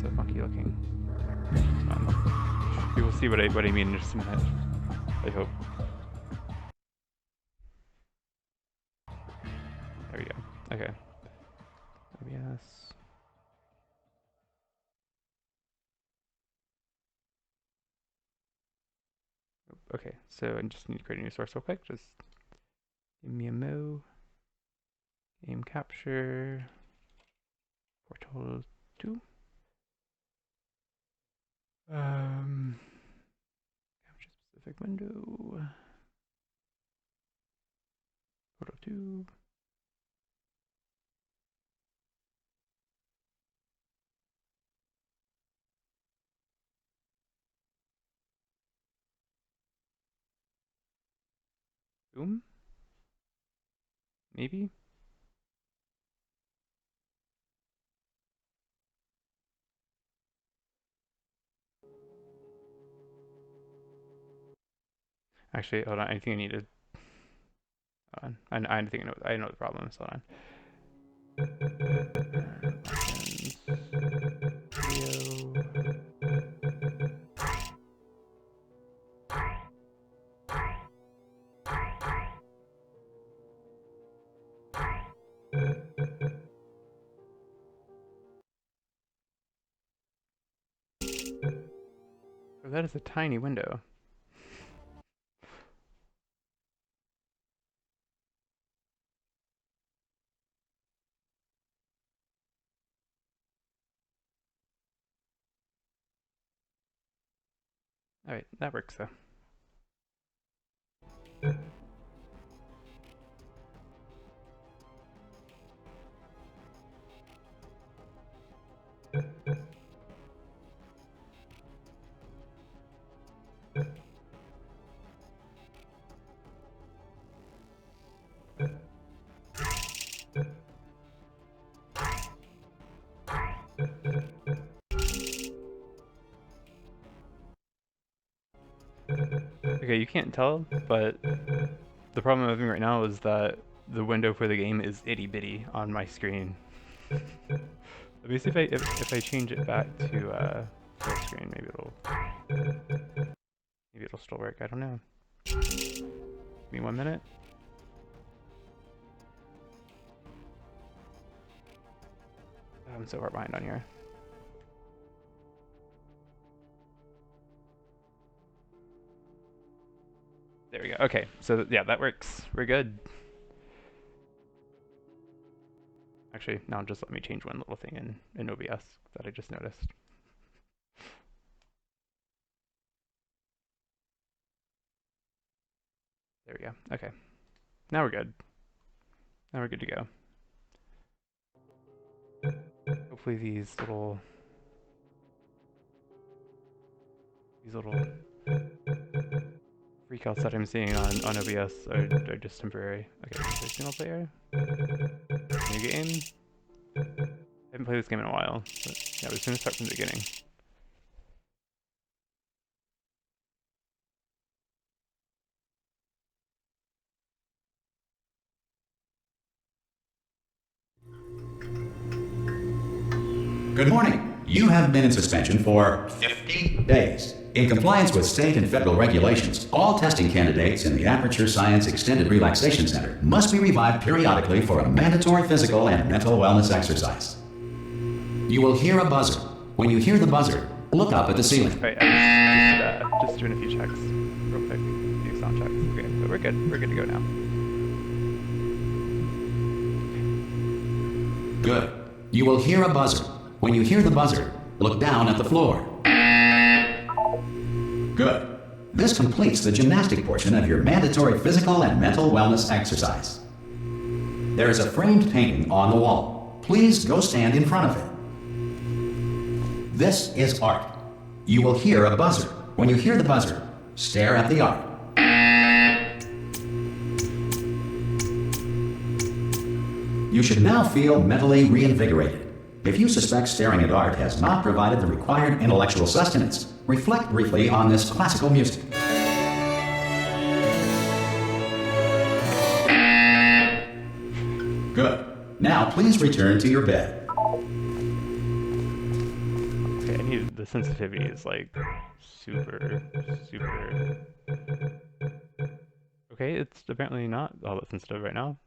so funky looking. You will see what I mean in just a minute. I hope. There we go. Okay. OBS. Okay, so I just need to create a new source real quick. Just give me a mo. Game capture. Portal 2. Capture specific window. Portal 2. Boom. Maybe. Actually, hold on. I think I need to. Hold on. I think I know the problem is. Hold on. Oh, that is a tiny window. Alright, that works though. Okay, you can't tell, but the problem I'm having right now is that the window for the game is itty bitty on my screen. Let me see if I change it back to full screen, maybe it'll still work. I don't know. Give me 1 minute. I'm so far behind on here. There we go. Okay, so yeah, that works. We're good. Actually, now just let me change one little thing in OBS that I just noticed. There we go. Okay. Now we're good. Now we're good to go. Hopefully these little freakouts that I'm seeing on OBS are just temporary. Okay, so single player. New game. I haven't played this game in a while, but yeah, we're just gonna start from the beginning. Good morning. You have been in suspension for 50 days. In compliance with state and federal regulations, all testing candidates in the Aperture Science Extended Relaxation Center must be revived periodically for a mandatory physical and mental wellness exercise. You will hear a buzzer. When you hear the buzzer, look up at the ceiling. Right, I'm just doing a few checks real quick. A few sound checks. Okay, but we're good. We're good to go now. Good. You will hear a buzzer. When you hear the buzzer, look down at the floor. Good. This completes the gymnastic portion of your mandatory physical and mental wellness exercise. There is a framed painting on the wall. Please go stand in front of it. This is art. You will hear a buzzer. When you hear the buzzer, stare at the art. You should now feel mentally reinvigorated. If you suspect staring at art has not provided the required intellectual sustenance, reflect briefly on this classical music. Good. Now please return to your bed. the sensitivity is like super. Okay, it's apparently not all that sensitive right now.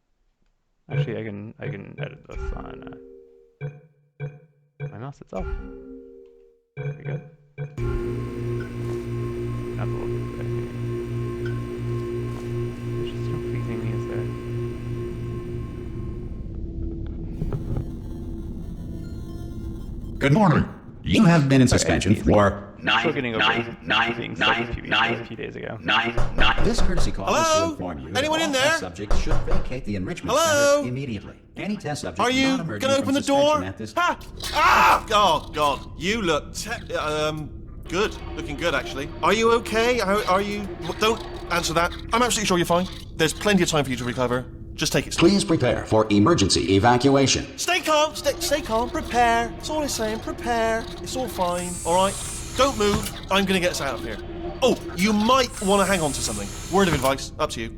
Actually, I can edit this on my mouse itself. There we go. That's a little bit better. There's just no pleasing me, is there? Good morning. You have been in suspension for Still getting over being stuck a few days ago. This courtesy call is to Hello? inform you Anyone that in all there? test subjects should vacate the enrichment Hello? center immediately. Any test subject Are you not emerging gonna from open the suspension door? at this Ha! Ah! Oh God, you look good. Looking good, actually. Are you okay? Are you? Don't answer that. I'm absolutely sure you're fine. There's plenty of time for you to recover. Just take it slow. Please prepare for emergency evacuation. Stay calm. Stay calm. Prepare. That's all I'm saying. Prepare. It's all fine. All right. Don't move. I'm gonna get us out of here. Oh, you might want to hang on to something. Word of advice. Up to you.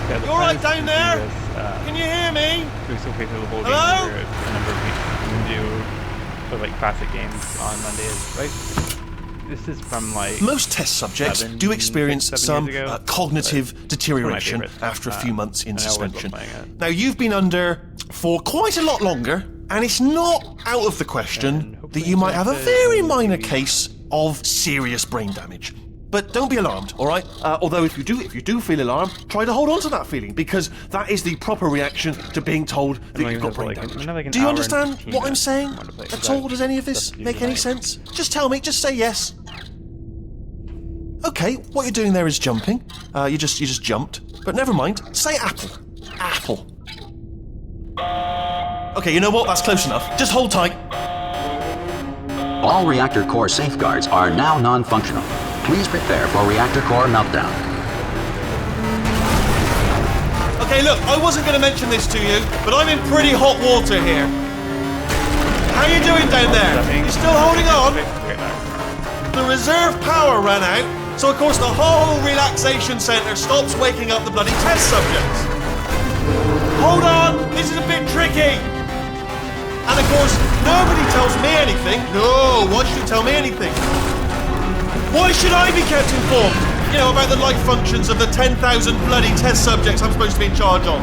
Yeah, the You all right plan is to down do there? this, Can you hear me? we still play through the whole game Hello? over a number of weeks. We can do for like classic games on Mondays, right? This is from like Most test subjects do experience 7 some years ago, cognitive but deterioration it's one of my after a favorites. few months in And I always love suspension. playing it. Now, you've been under for quite a lot longer, and it's not out of the And question hopefully that you might have a it's, very minor case of serious brain damage. But don't be alarmed, all right? Although if you do feel alarmed, try to hold on to that feeling, because that is the proper reaction to being told that only you've got have, brain like, damage. another, like, an Do you hour and understand 15 what I'm minutes saying I want to play, at 'cause all? I- Does any of this stuff to do make any tonight. sense? Just tell me. Just say yes. Okay, what you're doing there is jumping. You just jumped. But never mind. Say apple. Apple. Okay, you know what? That's close enough. Just hold tight. All reactor core safeguards are now non-functional. Please prepare for reactor core meltdown. Okay, look, I wasn't going to mention this to you, but I'm in pretty hot water here. How you doing down there? You still holding on? The reserve power ran out, so of course the whole relaxation centre stops waking up the bloody test subjects. Hold on, this is a bit tricky. And of course, nobody tells me anything. No, why should you tell me anything? Why should I be kept informed? You know, about the life functions of the 10,000 bloody test subjects I'm supposed to be in charge of.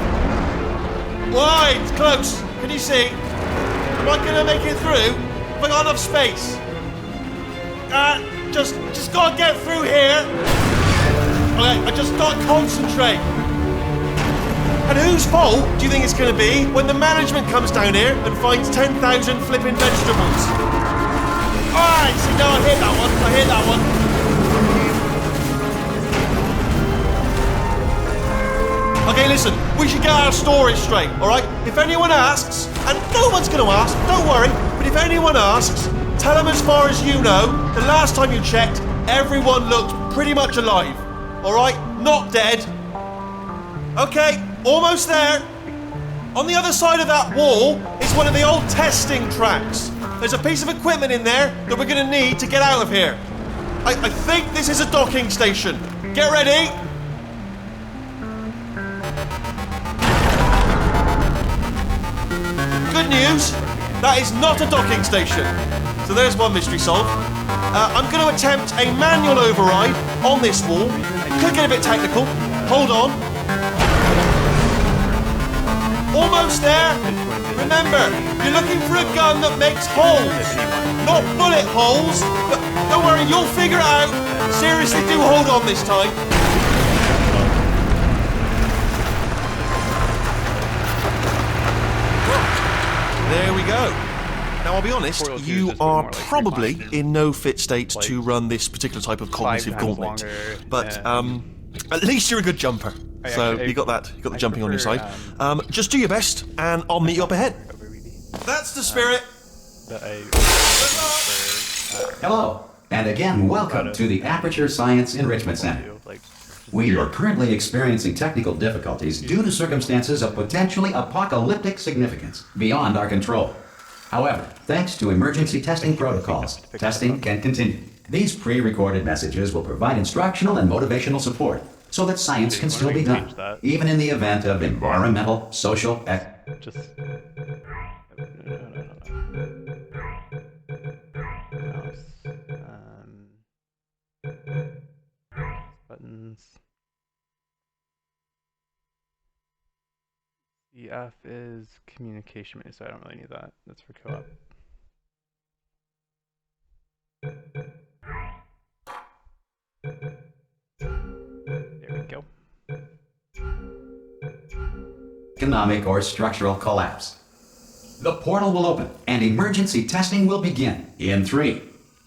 Why? It's close. Can you see? Am I gonna make it through? Have I got enough space? Just gotta get through here. Okay, I just gotta concentrate. And whose fault do you think it's gonna be when the management comes down here and finds 10,000 flipping vegetables? Alright, see, no, I hit that one. Okay, listen, we should get our stories straight, alright? If anyone asks, and no one's gonna ask, don't worry, but if anyone asks, tell them as far as you know, the last time you checked, everyone looked pretty much alive, alright? Not dead. Okay, almost there. On the other side of that wall is one of the old testing tracks. There's a piece of equipment in there that we're gonna need to get out of here. I think this is a docking station. Get ready. Good news, that is not a docking station. So there's one mystery solved. I'm going to attempt a manual override on this wall. It could get a bit technical. Hold on. Almost there. Remember, you're looking for a gun that makes holes. Not bullet holes, but don't worry, you'll figure it out. Seriously, do hold on this time. There we go. Now, I'll be honest, Tutorial 2 is you just are more like probably refined. in no fit state Like to run this particular type of 5 cognitive times gauntlet. longer But than- at least you're a good jumper. So actually- you got that. You got the I jumping on your prefer, side. Just do your best, and I'll meet you up ahead. That's the spirit. That I Hello, and again, welcome to the Aperture Science Enrichment Center. like We are currently experiencing technical difficulties due to circumstances of potentially apocalyptic significance beyond our control. However, thanks to emergency testing protocols, testing can continue. These pre-recorded messages will provide instructional and motivational support. so that science Okay, can why still don't be we done, change that? even in the event of environmental, social, Just mouse, buttons. EF is communication menu, so I don't really need that. That's for co-op. There we go. economic or structural collapse. The portal will open and emergency testing will begin in 3,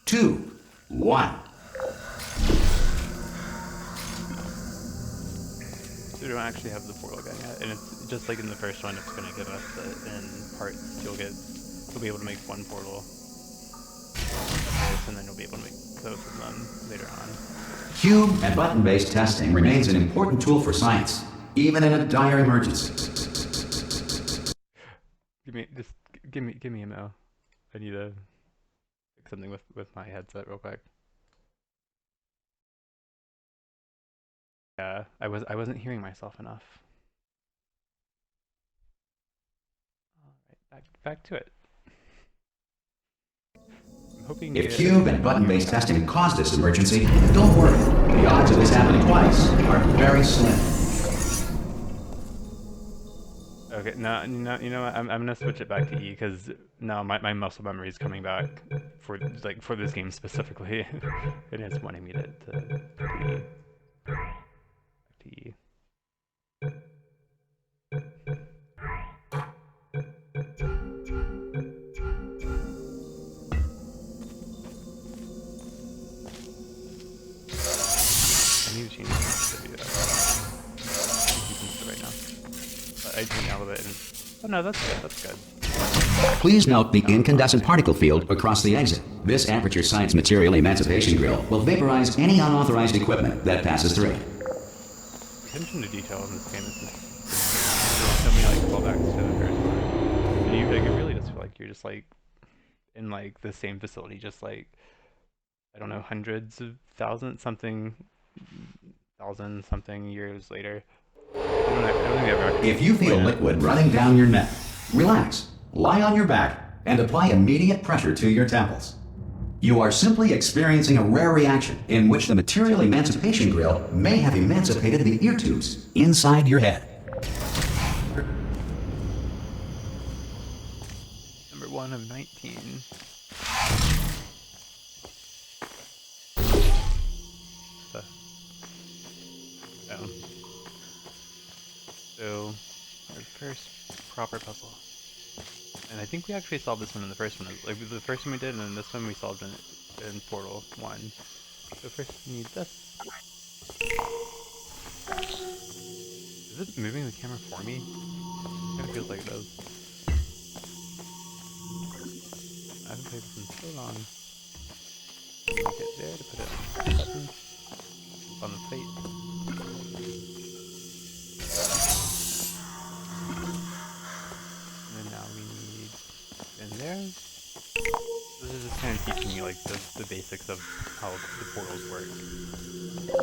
2, 1. So we don't actually have the portal gun yet, and it's just like in the first one, it's going to give us the in parts. You'll be able to make one portal first, and then you'll be able to make both of them later on. Cube and button-based testing remains an important tool for science, even in a dire emergency. Give me a mo. I need to fix something with my headset real quick. Yeah, I wasn't hearing myself enough. All right, back to it. I'm hoping If cube and button-based testing caused this emergency, don't worry. The odds of this happening twice are very slim. Okay, no, you know what? I'm gonna switch it back to E because now my muscle memory is coming back for this game specifically, and it's wanting me to E. Back to E. I need to change this to do that. Right now. But I didn't out of it. Oh no, that's good. That's good. Please note the incandescent particle field across the exit. This Aperture Science Material Emancipation Grill will vaporize any unauthorized equipment that passes through. Attention to detail in this game is just so many like callbacks to the first one. And it really does feel like you're just like in like the same facility, just like I don't know, hundreds of thousands something years later. I don't think I've ever If you feel liquid running down your neck, relax, lie on your back, and apply immediate pressure to your temples. You are simply experiencing a rare reaction in which the Material Emancipation Grill may have emancipated the ear tubes inside your head. Number 1 of 19. So, our first proper puzzle. And I think we actually solved this one in the first one. Like the first one we did, and then this one we solved in Portal 1. So first we need this. Is it moving the camera for me? It kind of feels like it does. I haven't played this in so long. Make it there to put it on the button. On the plate. There. This is just kind of teaching you like the basics of how the portals work.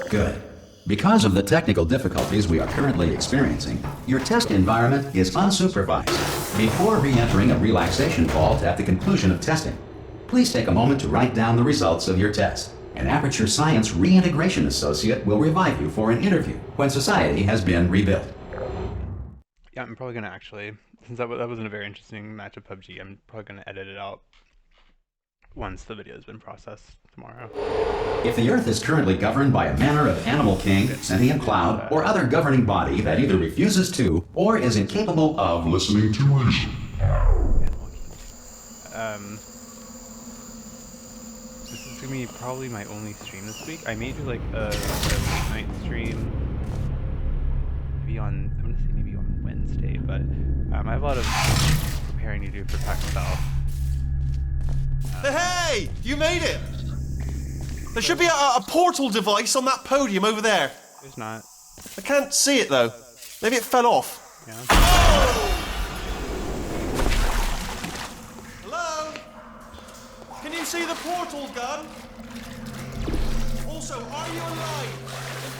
Good. Because of the technical difficulties we are currently experiencing, your test environment is unsupervised. Before re-entering a relaxation vault at the conclusion of testing, please take a moment to write down the results of your test. An Aperture Science Reintegration Associate will revive you for an interview when society has been rebuilt. Yeah, I'm probably going to actually, since that wasn't a very interesting match of PUBG, I'm probably going to edit it out once the video has been processed tomorrow. If the Earth is currently governed by a manner of animal king, sentient cloud, or other governing body that either refuses to or is incapable of listening to reason. This is going to be probably my only stream this week. I may do like a late night stream, maybe on, I'm going to say maybe on Wednesday, but I have a lot of preparing to do for PAX South. Hey! You made it! There should be a portal device on that podium over there. There's not. I can't see it though. Maybe it fell off. Yeah. Hello? Can you see the portal gun? Also, are you alive?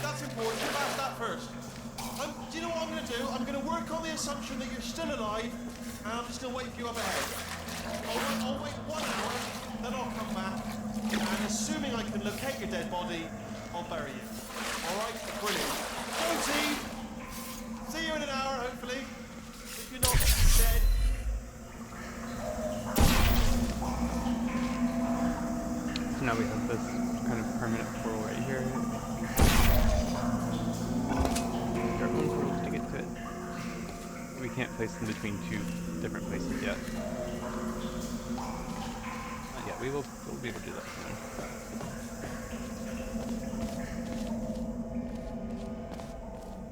That's That's important. You've asked that first. Do you know what I'm going to do? I'm going to work on the assumption that you're still alive, and I'm just going to wait for you up ahead. I'll wait 1 hour, then I'll come back, and assuming I can locate your dead body, I'll bury you. Alright? Brilliant. Go team! See you in an hour, hopefully. If you're not dead. So now we have this kind of permanent portal right here. Our own portals to get to it. We can't place them between two different places yet. Not yet. We'll be able to do that soon.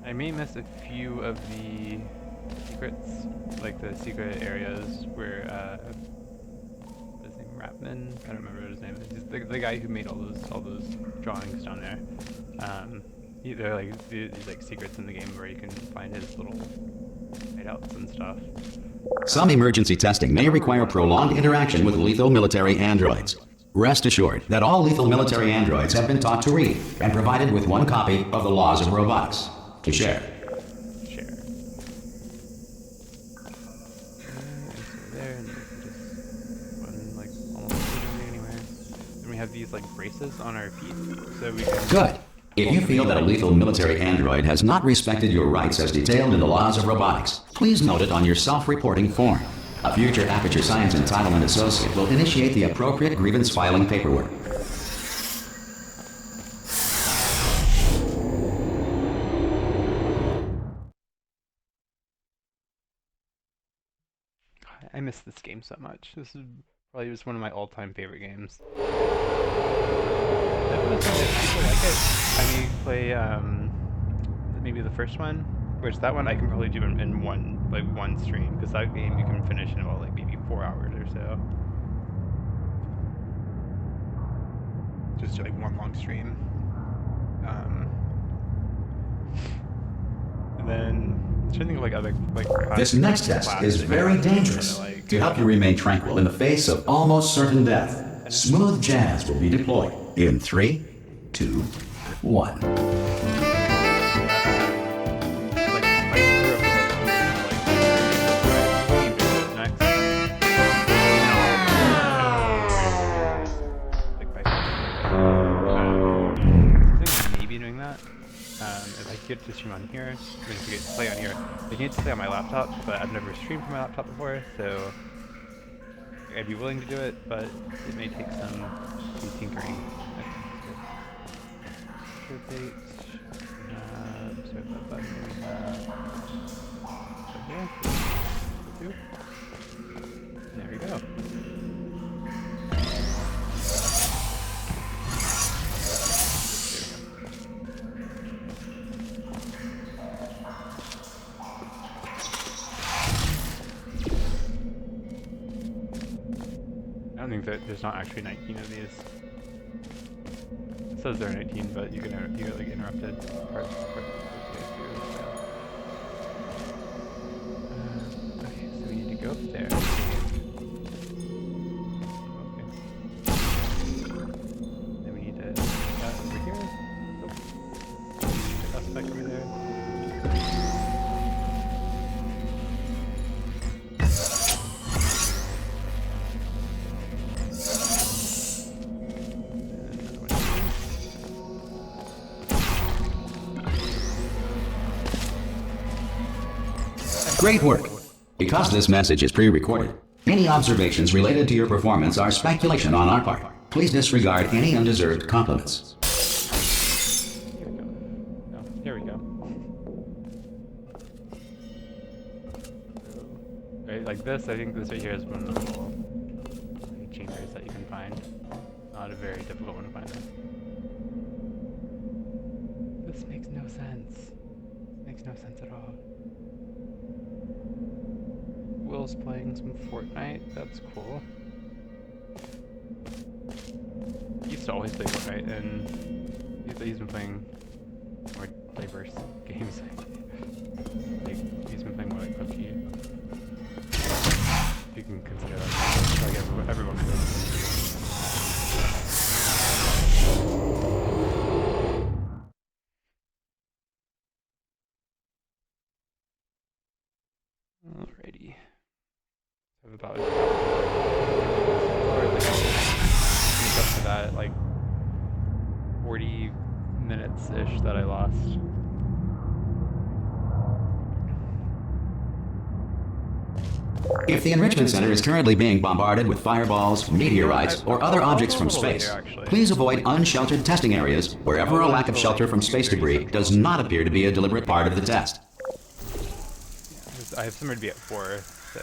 I may miss a few of the secrets, like the secret areas where his name Rapman. I don't remember what his name is. He's the guy who made all those drawings down there. They're like these like secrets in the game where you can find his little hideouts and stuff. Some emergency testing may require prolonged interaction with lethal military androids. Rest assured that all lethal military androids have been taught to read and provided with 1 copy of the Laws of Robotics to share. Share. And so there, and we can just run like almost literally anywhere. And we have these like braces on our feet, so we can. Good. If you feel that a lethal military android has not respected your rights as detailed in the Laws of Robotics, please note it on your self-reporting form. A future Aperture Science Entitlement Associate will initiate the appropriate grievance filing paperwork. I miss this game so much. This is probably just one of my all-time favorite games. If people like it, I may play maybe the first one, which that one I can probably do in one stream, because that game you can finish in about like maybe 4 hours or so. Just like one long stream. And then I'm trying to think of like other This next test is very dangerous. To help you remain tranquil in the face of almost certain death, smooth jazz will be deployed in 3, 2, 1. Maybe doing that. If I get to stream on here, if I get to play on here, I can get to play on my laptop, but I've never streamed from my laptop before, so I'd be willing to do it, but it may take some tinkering. Rotate. So that button we have right here. There we go. I don't think that there's not actually 19 of these. It says there are 19, but you get like interrupted parts. Okay, so we need to go up there. Okay. Then we need to put that over here. Oh. Put that back over there. Great work! Because this message is pre-recorded, any observations related to your performance are speculation on our part. Please disregard any undeserved compliments. Here we go. Oh, here we go. Right, like this, I think this right here is one of the little chambers that you can find. Not a very difficult one to find though. This makes no sense. This makes no sense at all. Will's playing some Fortnite, that's cool. He used to always play Fortnite, and he's been playing more diverse games. Like, he's been playing more like PUBG. You can consider that like everyone does. Alrighty. I have about up to that like 40 minutes ish that I lost. If the Enrichment Center is currently being bombarded with fireballs, meteorites, or other objects from space, please avoid unsheltered testing areas wherever a lack of shelter from space debris does not appear to be a deliberate part of the test. I have somewhere to be at 4, so...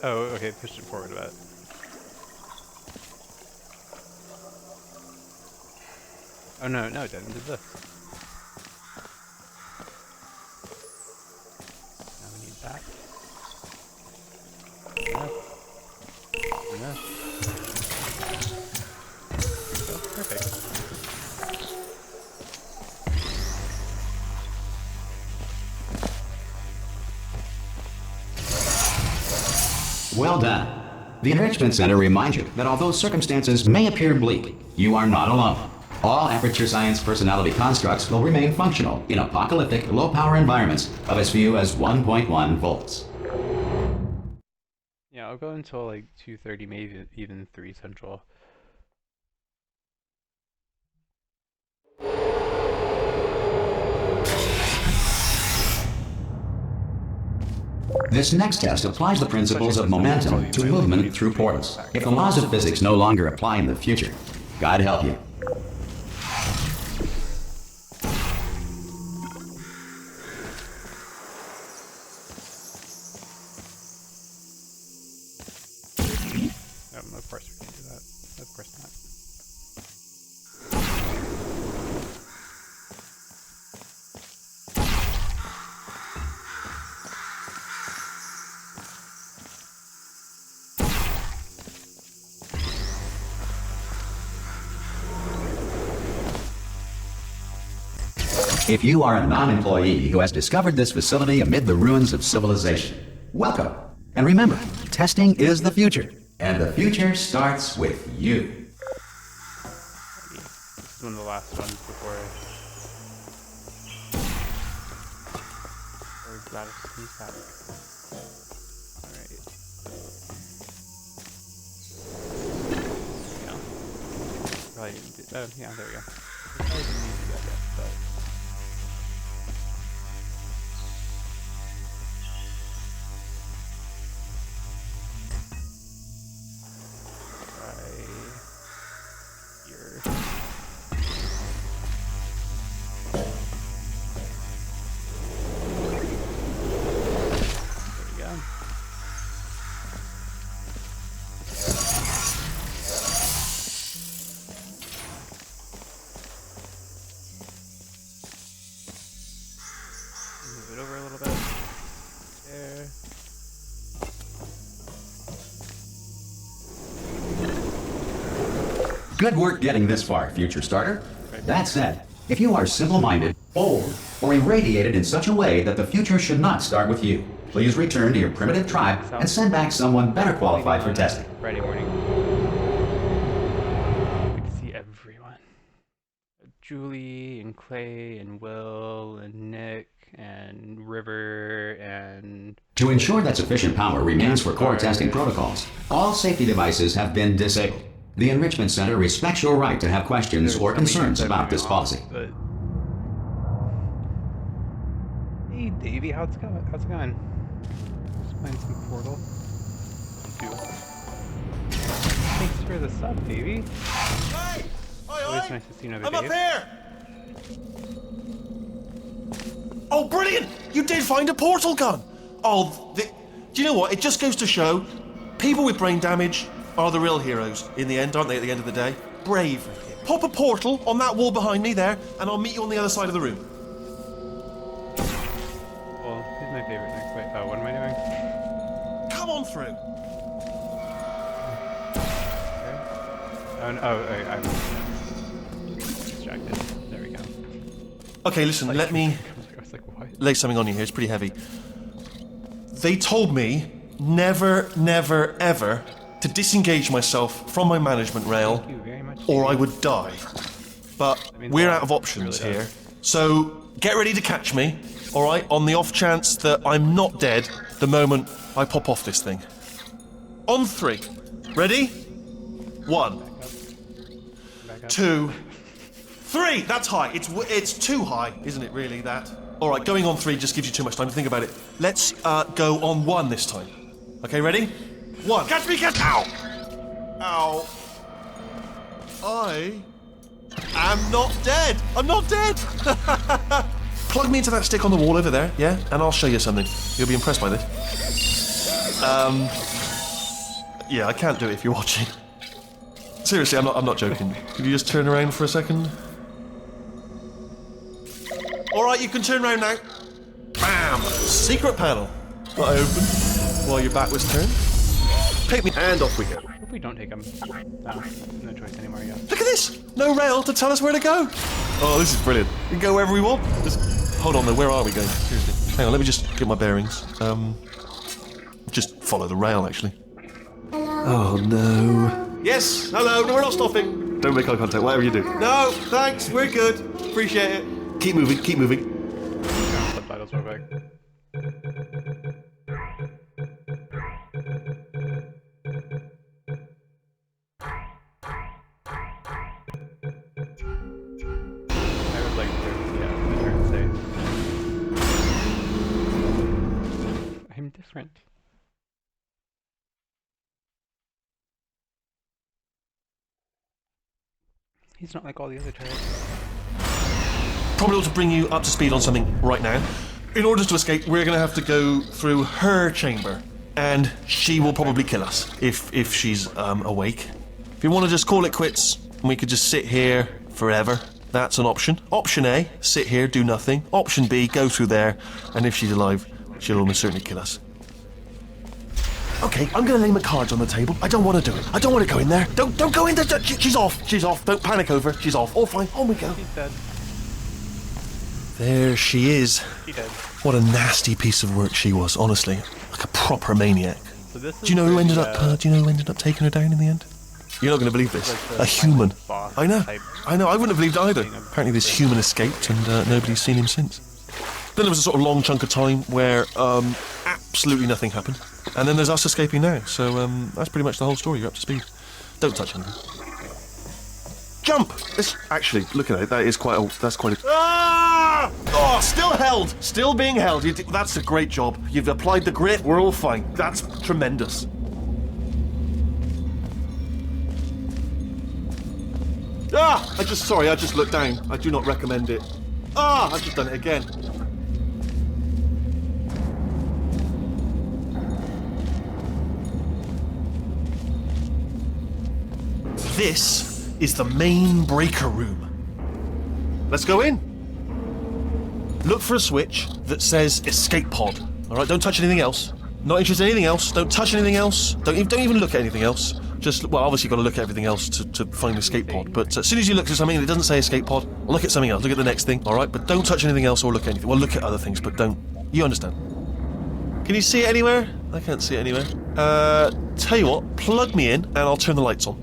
Oh, okay, pushed it forward a bit. Oh no, no it didn't, did this. Now we need that. Enough. Oh, perfect. Well done. The Enrichment Center reminds you that although circumstances may appear bleak, you are not alone. All Aperture Science personality constructs will remain functional in apocalyptic, low-power environments of as few as 1.1 volts. Yeah, I'll go until like 2:30, maybe even 3 Central. This next test applies the principles of momentum to movement through portals. If the laws of physics no longer apply in the future, God help you. Of course we can do that. Of course not. If you are a non-employee who has discovered this facility amid the ruins of civilization, welcome. And remember, testing is the future, and the future starts with you. This is one of the last ones before Gladys comes back. Alright. Yeah. Probably didn't do that. Yeah, there we go. Probably didn't need to do that yet, but... Move it over a little bit. There. Good work getting this far, future starter. That said, if you are simple-minded, bold, or irradiated in such a way that the future should not start with you, please return to your primitive tribe and send back someone better qualified for testing. Friday morning. We can see everyone. Julie and Clay and Will and Nick and River and... To ensure that sufficient power remains for core testing protocols, all safety devices have been disabled. The Enrichment Center respects your right to have questions or concerns about this policy. But... Hey Davey, how's it going? Just playing some Portal. Thanks for the sub, Davey. Hey! Always nice to see another I'm Dave. up here! Oh, brilliant! You did find a portal gun! Oh, do you know what? It just goes to show, people with brain damage are the real heroes in the end, aren't they, at the end of the day? Brave, pop a portal on that wall behind me there, and I'll meet you on the other side of the room. Well, he's my favorite thing. Wait, what am I doing? Come on through. Okay. Oh, no, I'm distracted. There we go. Okay, listen, let me I was like, what? lay something on you here. It's pretty heavy. They told me never, never, ever to disengage myself from my management rail, Thank you very much. or I would die. But means we're a lot. out of options It really here. does. So get ready to catch me, alright, on the off chance that I'm not dead the moment I pop off this thing. On 3. Ready? 1, Back up. 2, 3! That's high. It's too high, isn't it, really, that? Alright, going on 3 just gives you too much time to think about it. Let's go on 1 this time. Okay, ready? 1. Catch me, catch! Ow! Ow. I am not dead. I'm not dead. Plug me into that stick on the wall over there, yeah? And I'll show you something. You'll be impressed by this. Yeah, I can't do it if you're watching. Seriously, I'm not joking. Could you just turn around for a second? Alright, you can turn around now. Bam! Secret panel. That I opened while your back was turned. Pick me, and off we go. Hope we don't take him. No, no choice anymore, yeah. Look at this! No rail to tell us where to go. Oh, this is brilliant. We can go wherever we want. Just, hold on though, where are we going? Seriously. Hang on, let me just get my bearings. Just follow the rail, actually. Oh no. Yes, hello, no, we're not stopping. Don't make eye contact, whatever you do. No, thanks, we're good. Appreciate it. Keep moving, keep moving. Subtitles real quick. I would like to, yeah, turn safe. I'm different. He's not like all the other turrets. Probably ought to bring you up to speed on something right now. In order to escape, we're going to have to go through her chamber. And she will probably kill us, if she's awake. If you want to just call it quits, and we could just sit here forever, that's an option. Option A, sit here, do nothing. Option B, go through there, and if she's alive, she'll almost certainly kill us. Okay, I'm going to lay my cards on the table. I don't want to do it. I don't want to go in there. Don't go in there. She's off. She's off. Don't panic over. She's off. All fine. On we go. He's dead. There she is. He did. What a nasty piece of work she was, honestly. Like a proper maniac. So this Do you know who is ended the, up? Do you know who ended up taking her down in the end? You're not going to believe this. like the A human. boss I know. type I know. I wouldn't have believed it either. thing of- Apparently, this human escaped, and nobody's seen him since. Then there was a sort of long chunk of time where absolutely nothing happened, and then there's us escaping now. So that's pretty much the whole story. You're up to speed. Don't touch anything. Jump! This, actually, look at it. That is quite a. That's quite a. Ah! Oh, still held. Still being held. That's a great job. You've applied the grit. We're all fine. That's tremendous. Ah! I just looked down. I do not recommend it. Ah! I've just done it again. This is the main breaker room. Let's go in. Look for a switch that says escape pod. All right, don't touch anything else. Not interested in anything else. Don't touch anything else. Don't even look at anything else. Just, well, obviously you've got to look at everything else to find the escape pod. But as soon as you look at something and it doesn't say escape pod, look at something else. Look at the next thing, all right? But don't touch anything else or look at anything. Well, look at other things, but don't. You understand? Can you see it anywhere? I can't see it anywhere. Tell you what, plug me in and I'll turn the lights on.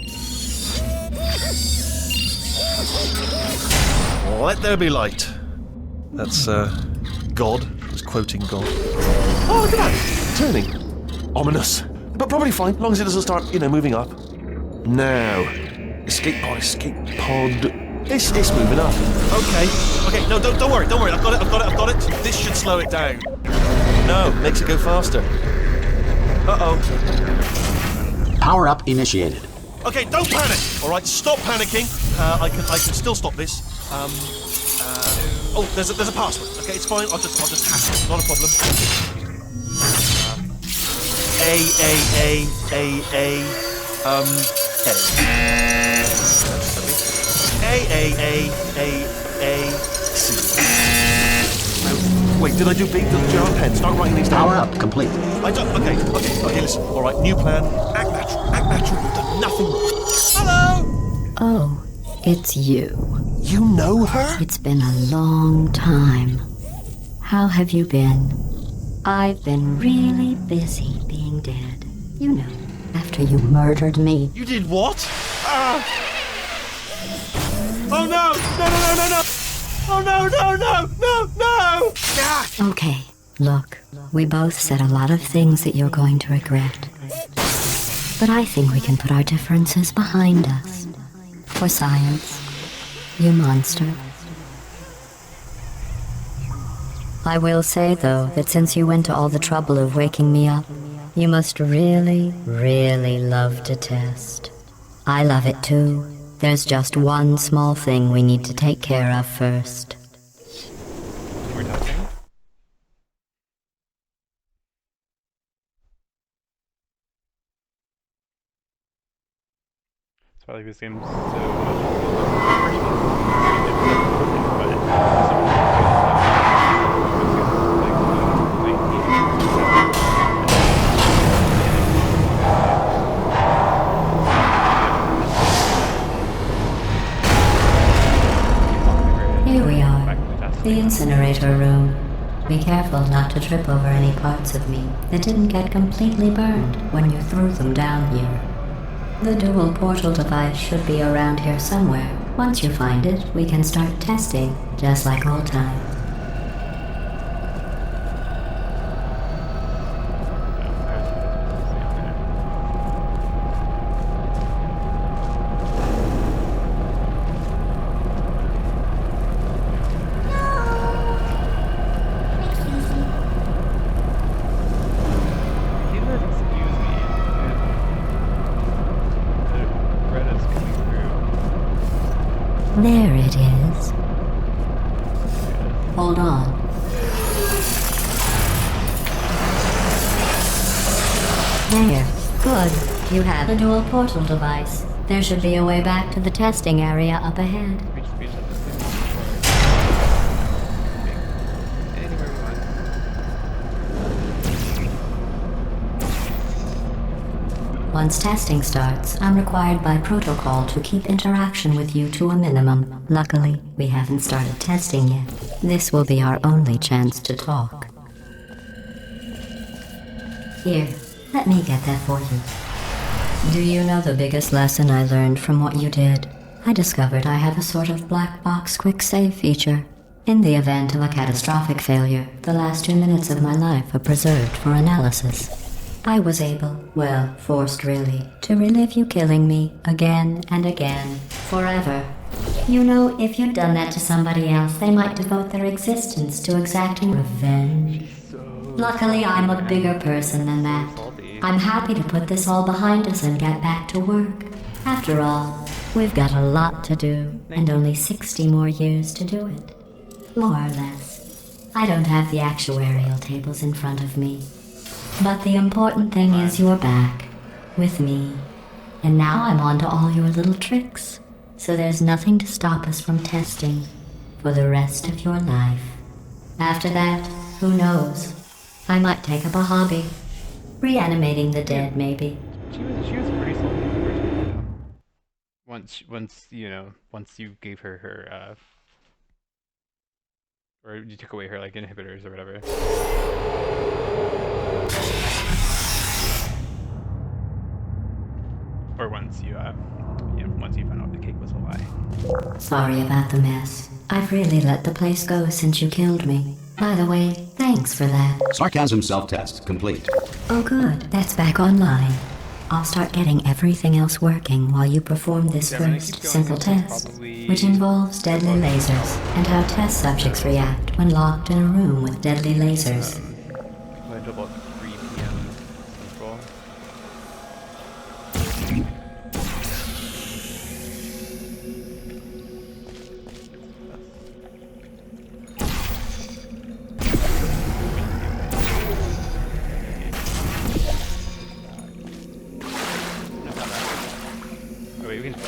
Let there be light. That's, God. I was quoting God. Oh, look at that! Turning. Ominous. But probably fine, as long as it doesn't start, moving up. Now. Escape pod, escape pod. It's moving up. Okay, no, don't worry. I've got it. This should slow it down. No, makes it go faster. Uh-oh. Power up initiated. Okay, don't panic. All right, stop panicking. I can still stop this. Oh, there's a password. Okay, it's fine. I'll just hack it. Not a problem. A. A-A-A-A-A-C. Wait, did I do big? Jar pen. Start writing these down. Power up complete. I don't. Okay, listen. All right, new plan. Act natural. Act natural. You've done nothing wrong. Hello! Oh, it's you. You know her? It's been a long time. How have you been? I've been really busy being dead. You know, after you murdered me. You did what? Ah! Oh no! No! Oh no! No! Ah! Okay, look, we both said a lot of things that you're going to regret. But I think we can put our differences behind us. For science, you monster. I will say, though, that since you went to all the trouble of waking me up, you must really, really love to test. I love it too. There's just one small thing we need to take care of first. We're testing. That's why I like this game so Here we are, the incinerator room. Be careful not to trip over any parts of me that didn't get completely burned when you threw them down here. The dual portal device should be around here somewhere. Once you find it, we can start testing, just like old times. There it is. Hold on. There. Good. You have the dual portal device. There should be a way back to the testing area up ahead. Once testing starts, I'm required by protocol to keep interaction with you to a minimum. Luckily, we haven't started testing yet. This will be our only chance to talk. Here, let me get that for you. Do you know the biggest lesson I learned from what you did? I discovered I have a sort of black box quick save feature. In the event of a catastrophic failure, the last 2 minutes of my life are preserved for analysis. I was able, well, forced really, to relive you killing me again and again, forever. You know, if you'd done that to somebody else, they might devote their existence to exacting revenge. Luckily, I'm a bigger person than that. I'm happy to put this all behind us and get back to work. After all, we've got a lot to do, and only 60 more years to do it. More or less. I don't have the actuarial tables in front of me. But the important thing is you're back, with me. And now I'm on to all your little tricks. So there's nothing to stop us from testing for the rest of your life. After that, who knows? I might take up a hobby. Reanimating the dead, maybe. She was pretty solid in the first video. Once you gave her or you took away her, like, inhibitors or whatever. Or once you found out the cake was a lie. Sorry about the mess. I've really let the place go since you killed me. By the way, thanks for that. Sarcasm self-test complete. Oh good, that's back online. I'll start getting everything else working while you perform this Yeah, when it first keeps going, simple this is test, probably- which involves deadly lasers, and how test subjects react when locked in a room with deadly lasers. Went about 3 p.m. Central. Oh wait, we can.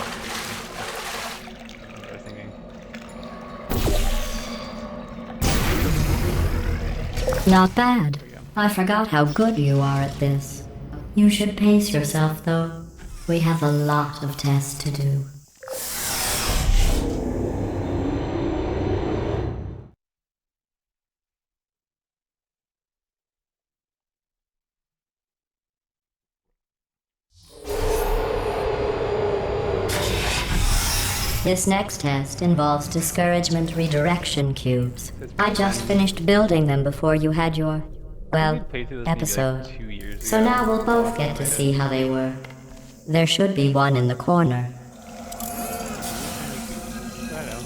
Not bad. I forgot how good you are at this. You should pace yourself, though. We have a lot of tests to do. This next test involves discouragement redirection cubes. I just finished building them before you had your, well, Played through this maybe episode. like 2 years So ago. now we'll both get to see how they work. There should be one in the corner. I know.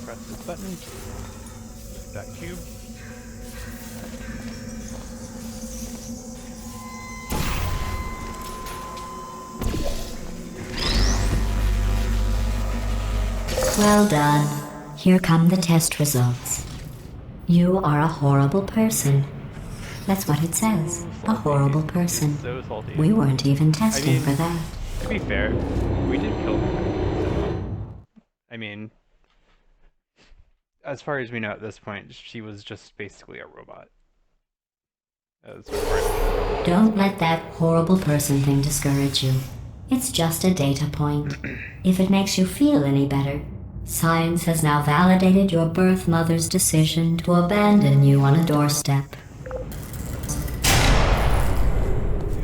Press this button. That cube. Well done. Here come the test results. You are a horrible person. That's what it says. A horrible person. So salty. We weren't even testing mean- for that. To be fair, we did kill her. So, I mean, as far as we know at this point, she was just basically a robot. As far as Don't let that horrible person thing discourage you. It's just a data point. If it makes you feel any better, science has now validated your birth mother's decision to abandon you on a doorstep.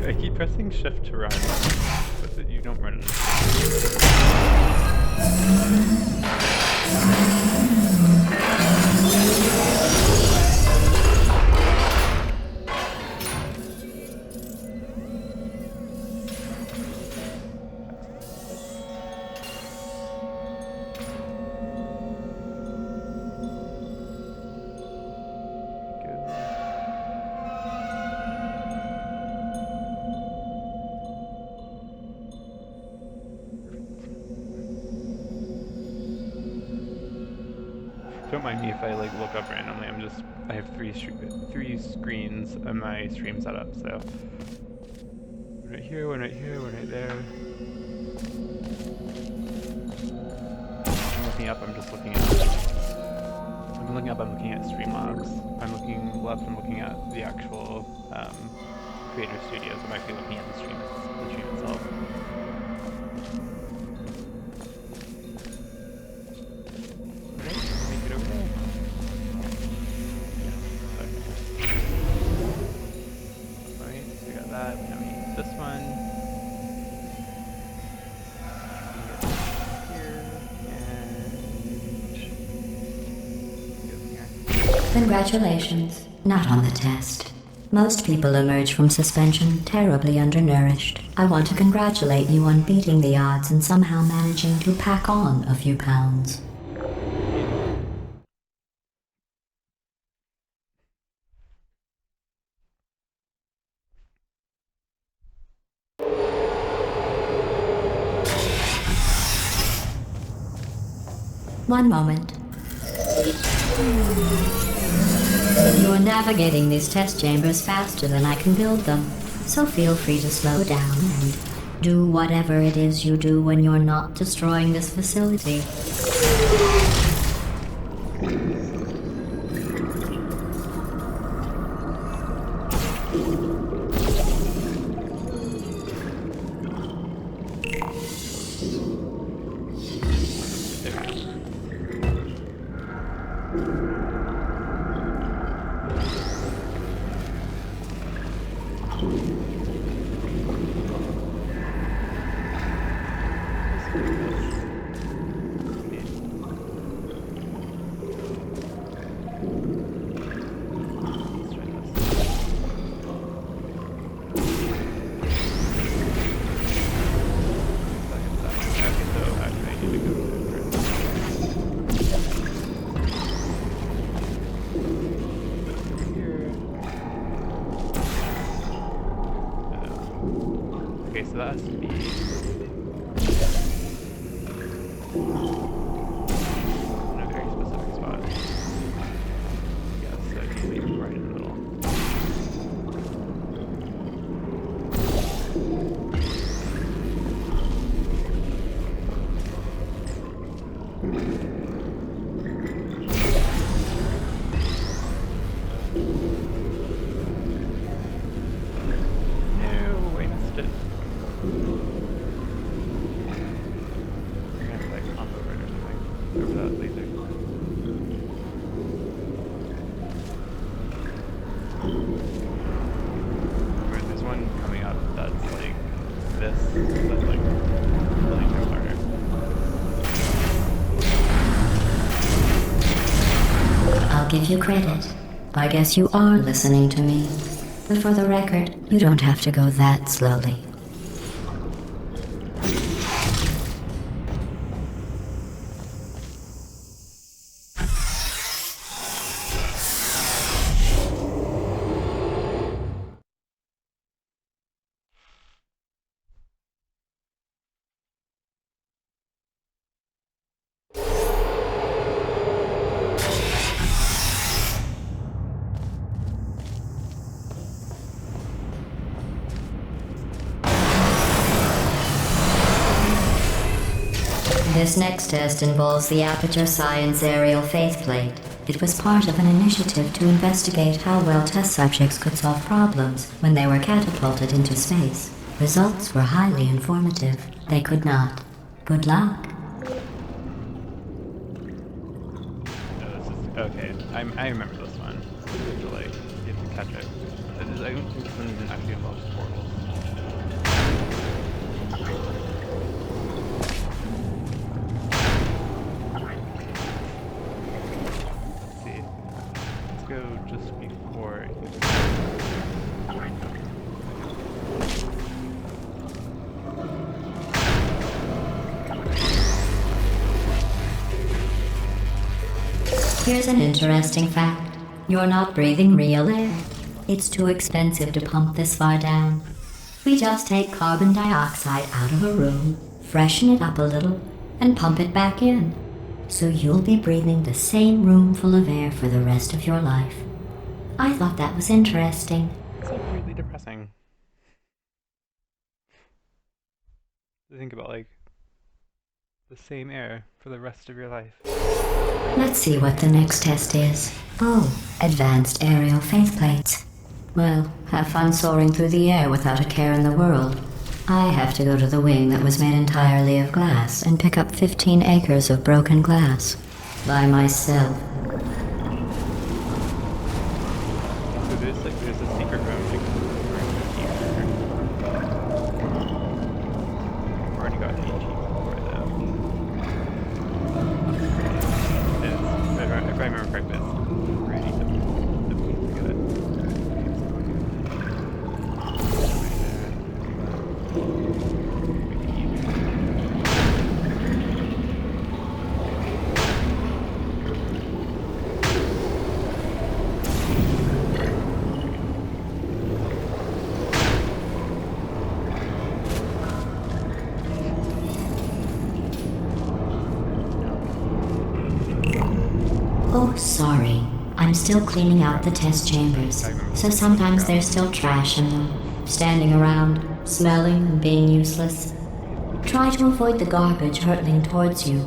I keep pressing shift to run, but that you don't run. Don't mind me if I like look up randomly. I have three screens on my stream setup, so one right here, one right here, one right there. I'm looking up. I'm just looking at. I'm looking up. I'm looking at Streamlabs. I'm looking left. I'm looking at the actual Creator Studios. I'm actually looking at the stream itself. Make it over there. Yeah, okay. Alright, so we got that. Now we need this one. Here, and go here. Congratulations. Not on the test. Most people emerge from suspension terribly undernourished. I want to congratulate you on beating the odds and somehow managing to pack on a few pounds. One moment. You're navigating these test chambers faster than I can build them, so feel free to slow down and do whatever it is you do when you're not destroying this facility. There we go. Okay, so that has to be... in a very specific spot. Yeah, so it needs to be right in the middle. No, I missed it. We're gonna have to like combo it or something over that laser. Where there's one coming up that's like this, but like really no harder. I'll give you credit. I guess you are listening to me. But for the record, you don't have to go that slowly. This next test involves the Aperture Science Aerial Faceplate. It was part of an initiative to investigate how well test subjects could solve problems when they were catapulted into space. Results were highly informative. They could not. Good luck. No, this is... okay, I remember this one. You have to like, you have to catch it. I don't think this one actually involves portals. Go just before Here's an interesting fact. You're not breathing real air. It's too expensive to pump this far down. We just take carbon dioxide out of a room, freshen it up a little, and pump it back in. So you'll be breathing the same room full of air for the rest of your life. I thought that was interesting. it's like weirdly depressing to think about like the same air for the rest of your life. Let's see what the next test is. Oh, advanced aerial faceplates. Well, have fun soaring through the air without a care in the world. I have to go to the wing that was made entirely of glass and pick up 15 acres of broken glass. By myself. So there's a secret room like here. I've already got an EG for it though. If I remember correctly, it's pretty difficult to get it. Oh, sorry. I'm still cleaning out the test chambers, so sometimes there's still trash in them, standing around, smelling and being useless. Try to avoid the garbage hurtling towards you.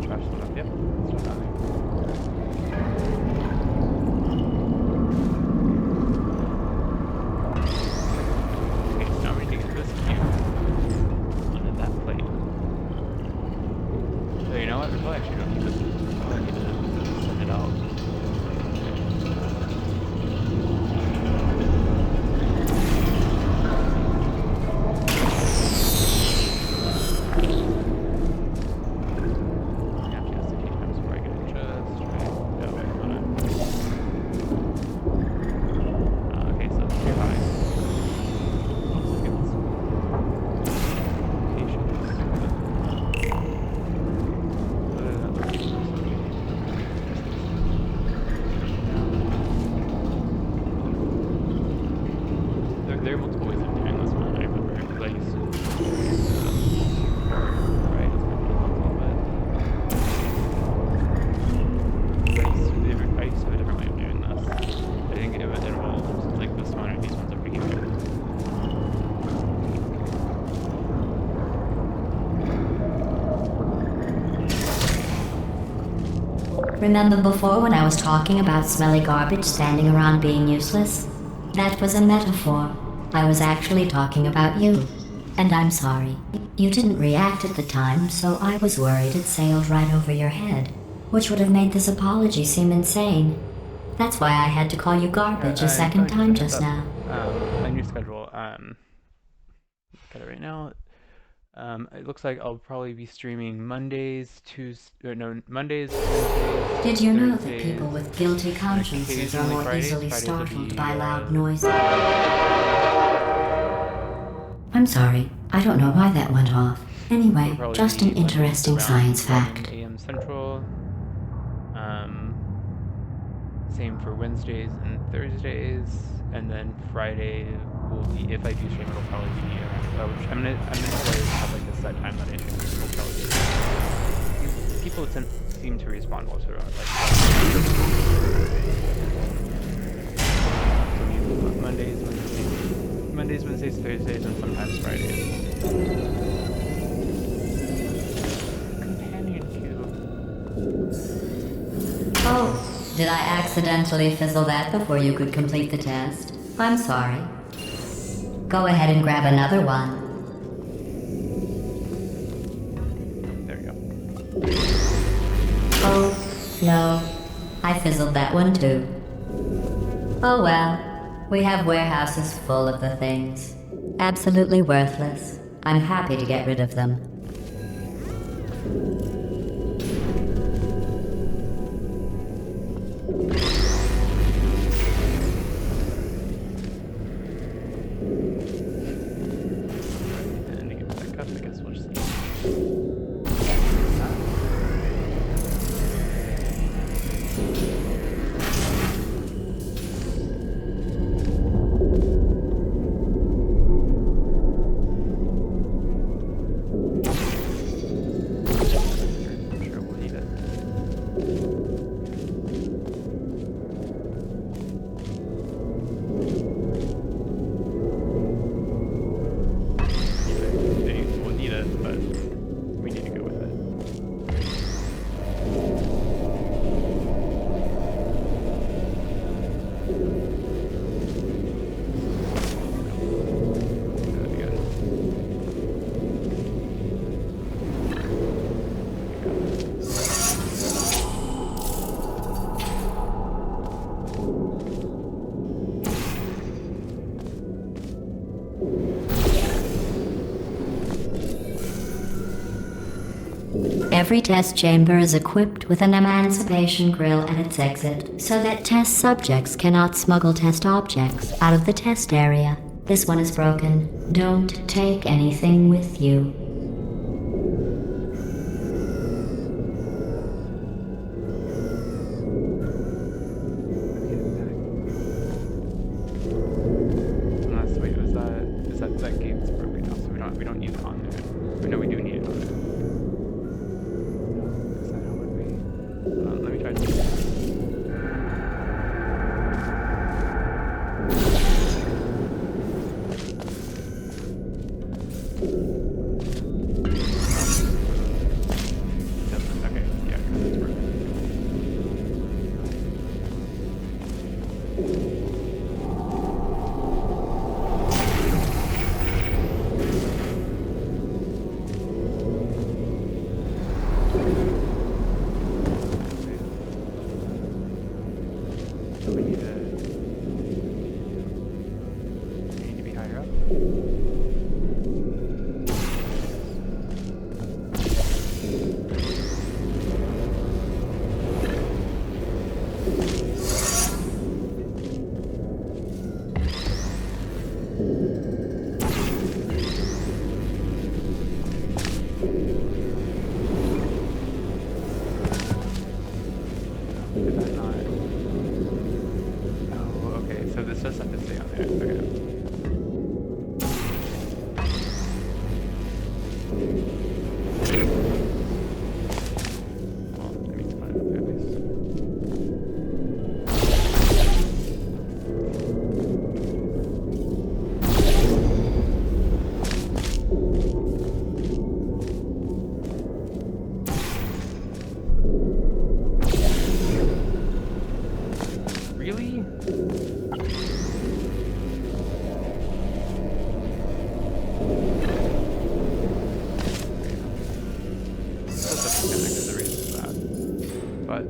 Trash stuff, yep. Stuff down there. Okay, so now we need to get this cube onto that plate. So you know what? We probably actually don't need this. We probably need to send it out. Yeah, just in case before I get it just right. Remember before when I was talking about smelly garbage standing around being useless? That was a metaphor. I was actually talking about you. And I'm sorry. You didn't react at the time, so I was worried it sailed right over your head, which would have made this apology seem insane. That's why I had to call you garbage a second time just now. My new schedule. Got it right now. It looks like I'll probably be streaming Mondays, Mondays, Tuesdays, Did you know that Thursdays, people with guilty consciences are occasionally more Fridays. easily Fridays will startled be, by loud noises? I'm sorry, I don't know why that went off. Anyway, Probably just be an interesting around science 11 fact. a.m. Central. Same for Wednesdays and Thursdays, and then Friday will be, if I do stream, it'll probably be which I'm gonna always have like a set time that I stream. It'll probably be, people seem to respond well to it. Like Mondays, Wednesdays, Thursdays, and sometimes Fridays. Companion queue. Oh, did I accidentally fizzle that before you could complete the test? I'm sorry. Go ahead and grab another one. There we go. Oh, no. I fizzled that one too. Oh well. We have warehouses full of the things. Absolutely worthless. I'm happy to get rid of them. And to get back up, I guess we'll just... I'm sure we'll need it. We'll need it, but we need to go with it. That'd be good. Every test chamber is equipped with an emancipation grill at its exit, so that test subjects cannot smuggle test objects out of the test area. This one is broken. Don't take anything with you. Unless, wait, that gate's broken now, so we don't need it on there. Or no, we do need it on there. Is that how would we? Let me try to. Okay, yeah, because it's broken. Yeah, there's a reason for that. But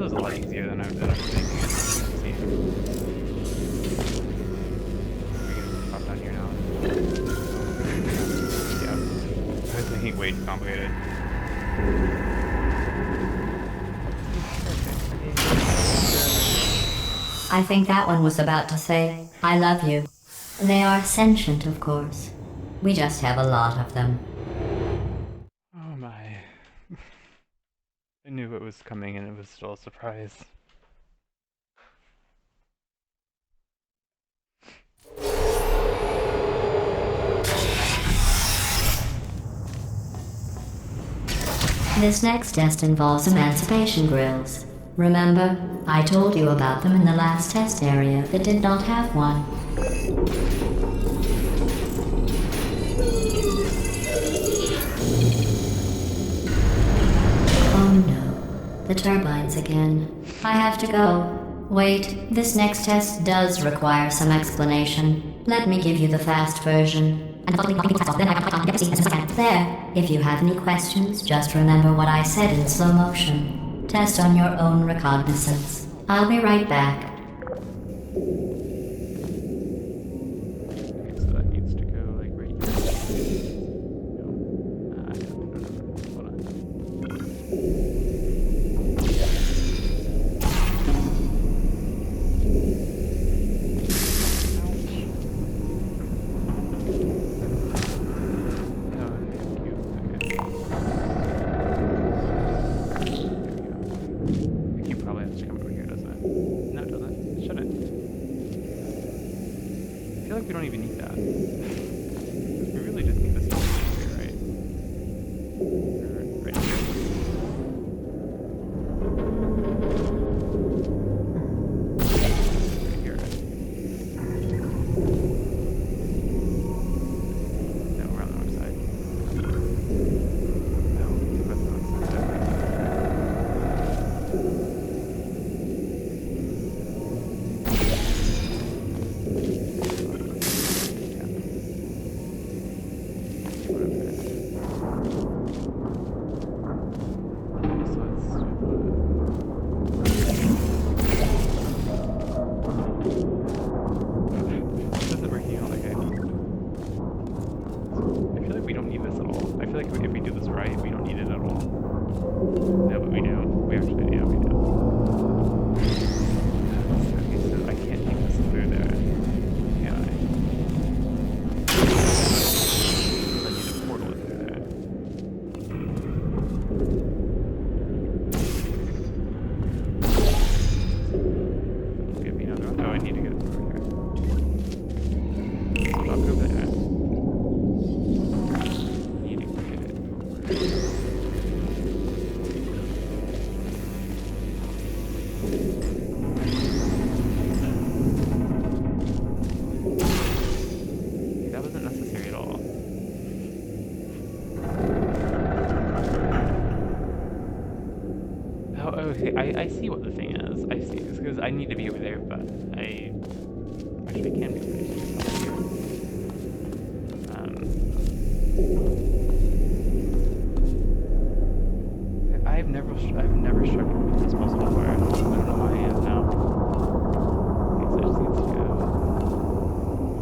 was a lot easier than I was thinking. See. We can pop down here now. Yeah. I was thinking way too complicated. I think that one was about to say, I love you. They are sentient, of course. We just have a lot of them. Oh my. I knew it was coming and it was still a surprise. This next test involves emancipation grills. Remember, I told you about them in the last test area that did not have one. Oh no, the turbines again. I have to go. Wait, this next test does require some explanation. Let me give you the fast version. There, if you have any questions, just remember what I said in slow motion. Test on your own recognizance. I'll be right back. Okay, so that needs to go like right here. No. Hold on. We don't even need that. We really just need this here, right? Right here. Right here. No, we're on the wrong side. No, we're on the wrong side. Okay, I see what the thing is. I see. It's because I need to be over there, but I actually can be over here. I've never struggled with this puzzle before. I don't know why I am now. Okay, so it just needs to go.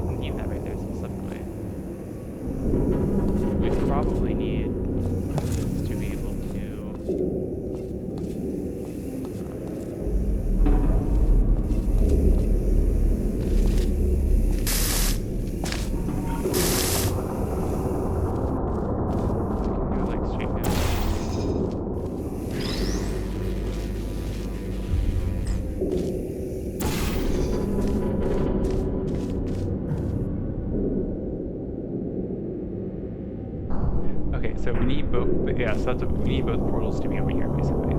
I need that right there specifically. We probably need this to be able to. So we need both, yeah, so that's what, we need both portals to be over here, basically.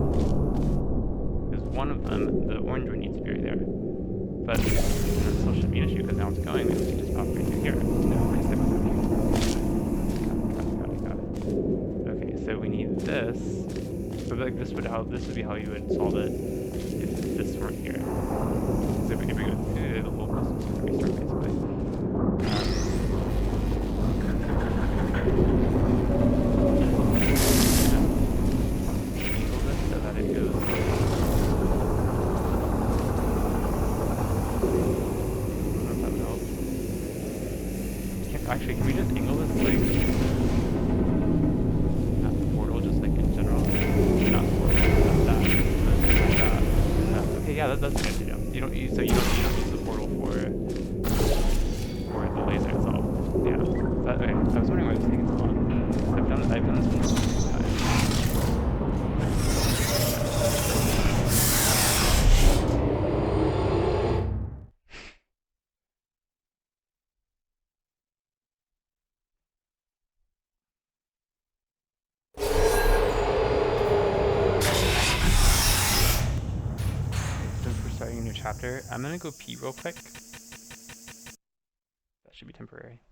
Because one of them, the orange one, needs to be right there. But that still shouldn't be an issue, because now it's going, we can just pop right through here. No, because they both have here. we need this. But like this would be how you would solve it if this weren't here. So if we go to the whole restart basically. Angle this so that it goes. I don't know if that would help. Actually, can we just angle this like at the portal, just like in general? Not the portal, not that. Okay, yeah, that's good to know. You don't use the portal for the laser itself. Yeah. Okay. I was wondering why it was taking so long. I've done this multiple times. Starting a new chapter. I'm gonna go pee real quick. That should be temporary.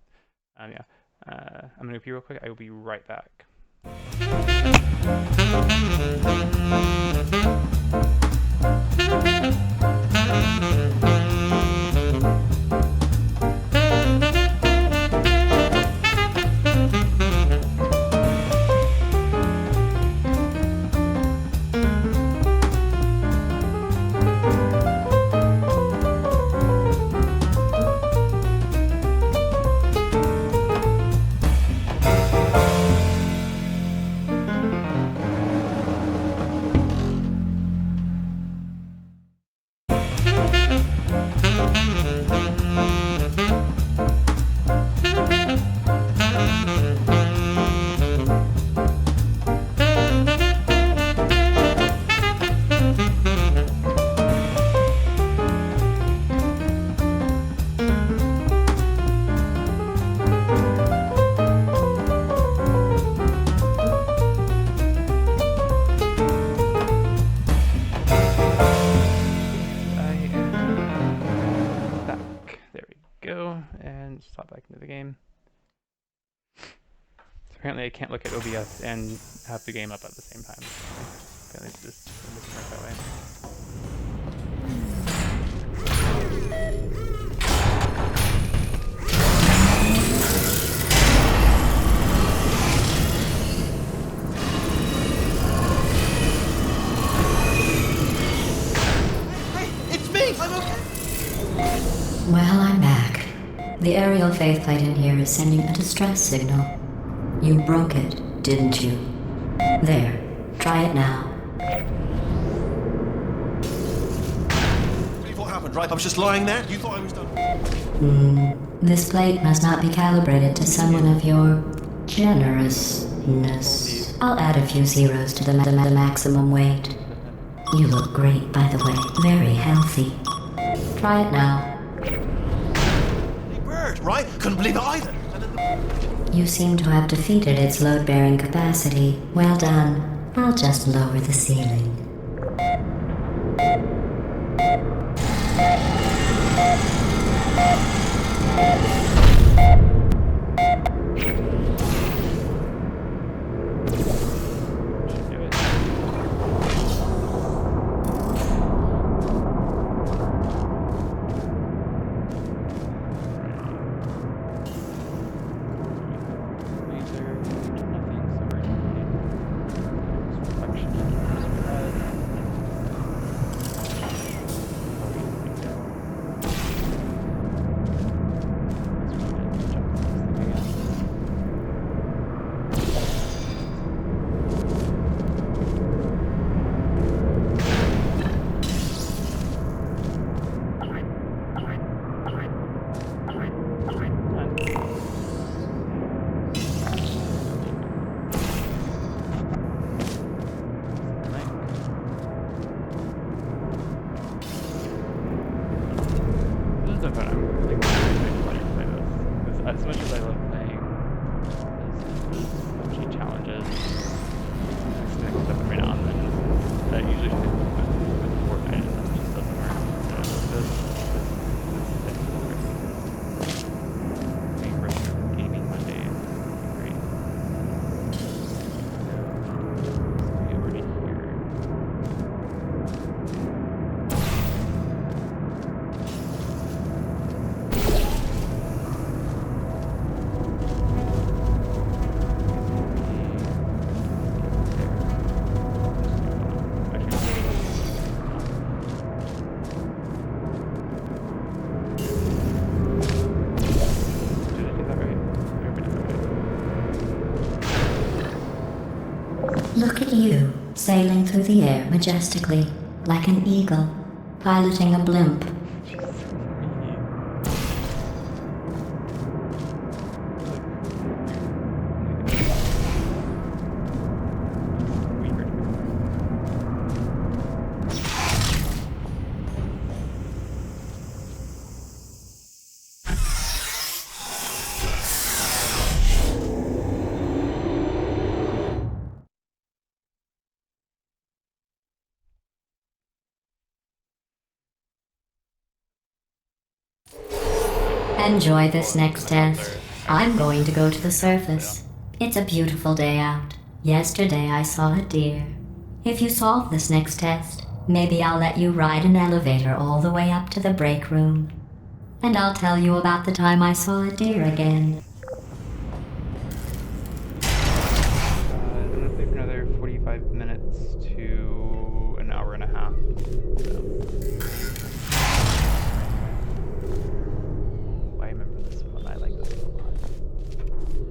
Yeah. I'm gonna pee real quick. I will be right back. Slot back into the game. So apparently I can't look at OBS and have the game up at the same time. Apparently it doesn't work that way. Hey, it's me! I'm okay! Well, I'm back. The aerial faith plate in here is sending a distress signal. You broke it, didn't you? There. Try it now. What happened, right? I was just lying there. You thought I was done. This plate must not be calibrated to someone of your generousness. I'll add a few zeros to the maximum weight. You look great, by the way. Very healthy. Try it now. Right? Couldn't believe it either. You seem to have defeated its load-bearing capacity. Well done. I'll just lower the ceiling. Look at you, sailing through the air majestically, like an eagle, piloting a blimp. Enjoy this next test. I'm going to go to the surface. It's a beautiful day out. Yesterday I saw a deer. If you solve this next test, maybe I'll let you ride an elevator all the way up to the break room. And I'll tell you about the time I saw a deer again. I'm gonna play for another 45 minutes to an hour and a half. So. I remember this one. I like this one a lot.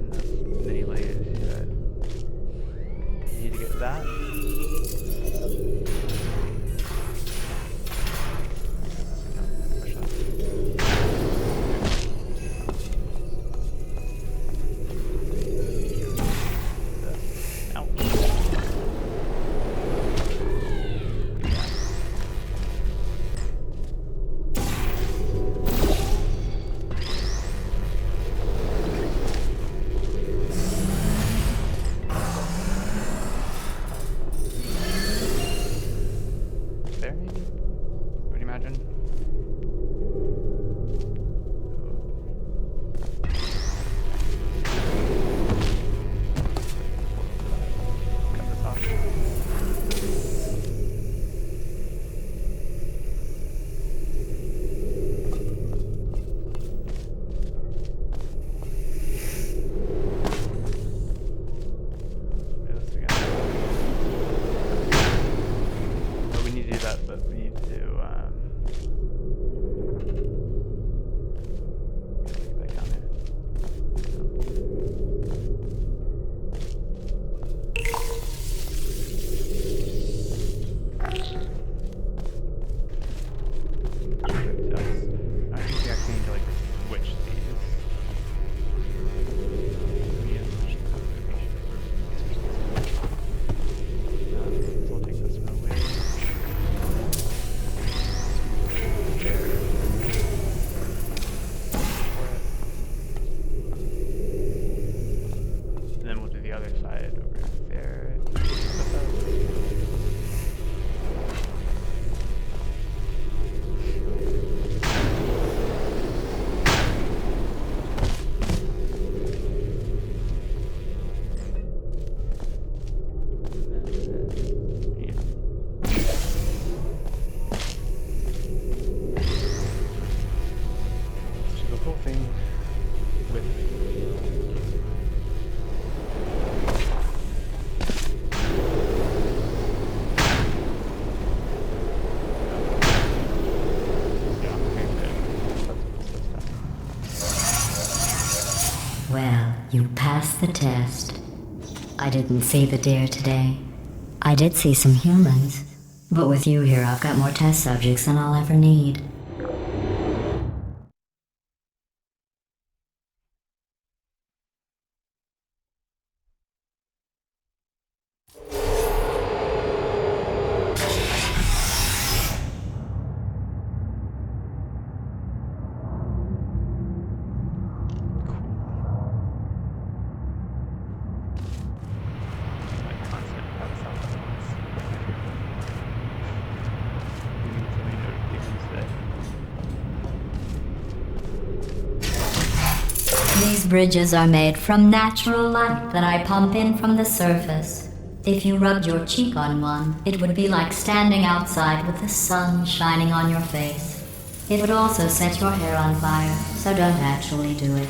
And there's many layers to it. You need to get that. Push that. Ouch. There, maybe? Would you imagine? Cut this off. Do this again. Oh, we need to do that, but we need to get back down there. I think we actually need to like switch these. We need to switch the location. So we'll take this one away. And then we'll do the other side over there. Let's do the whole thing with Well, you passed the test. I didn't see the deer today. I did see some humans. But with you here, I've got more test subjects than I'll ever need. These bridges are made from natural light that I pump in from the surface. If you rubbed your cheek on one, it would be like standing outside with the sun shining on your face. It would also set your hair on fire, so don't actually do it.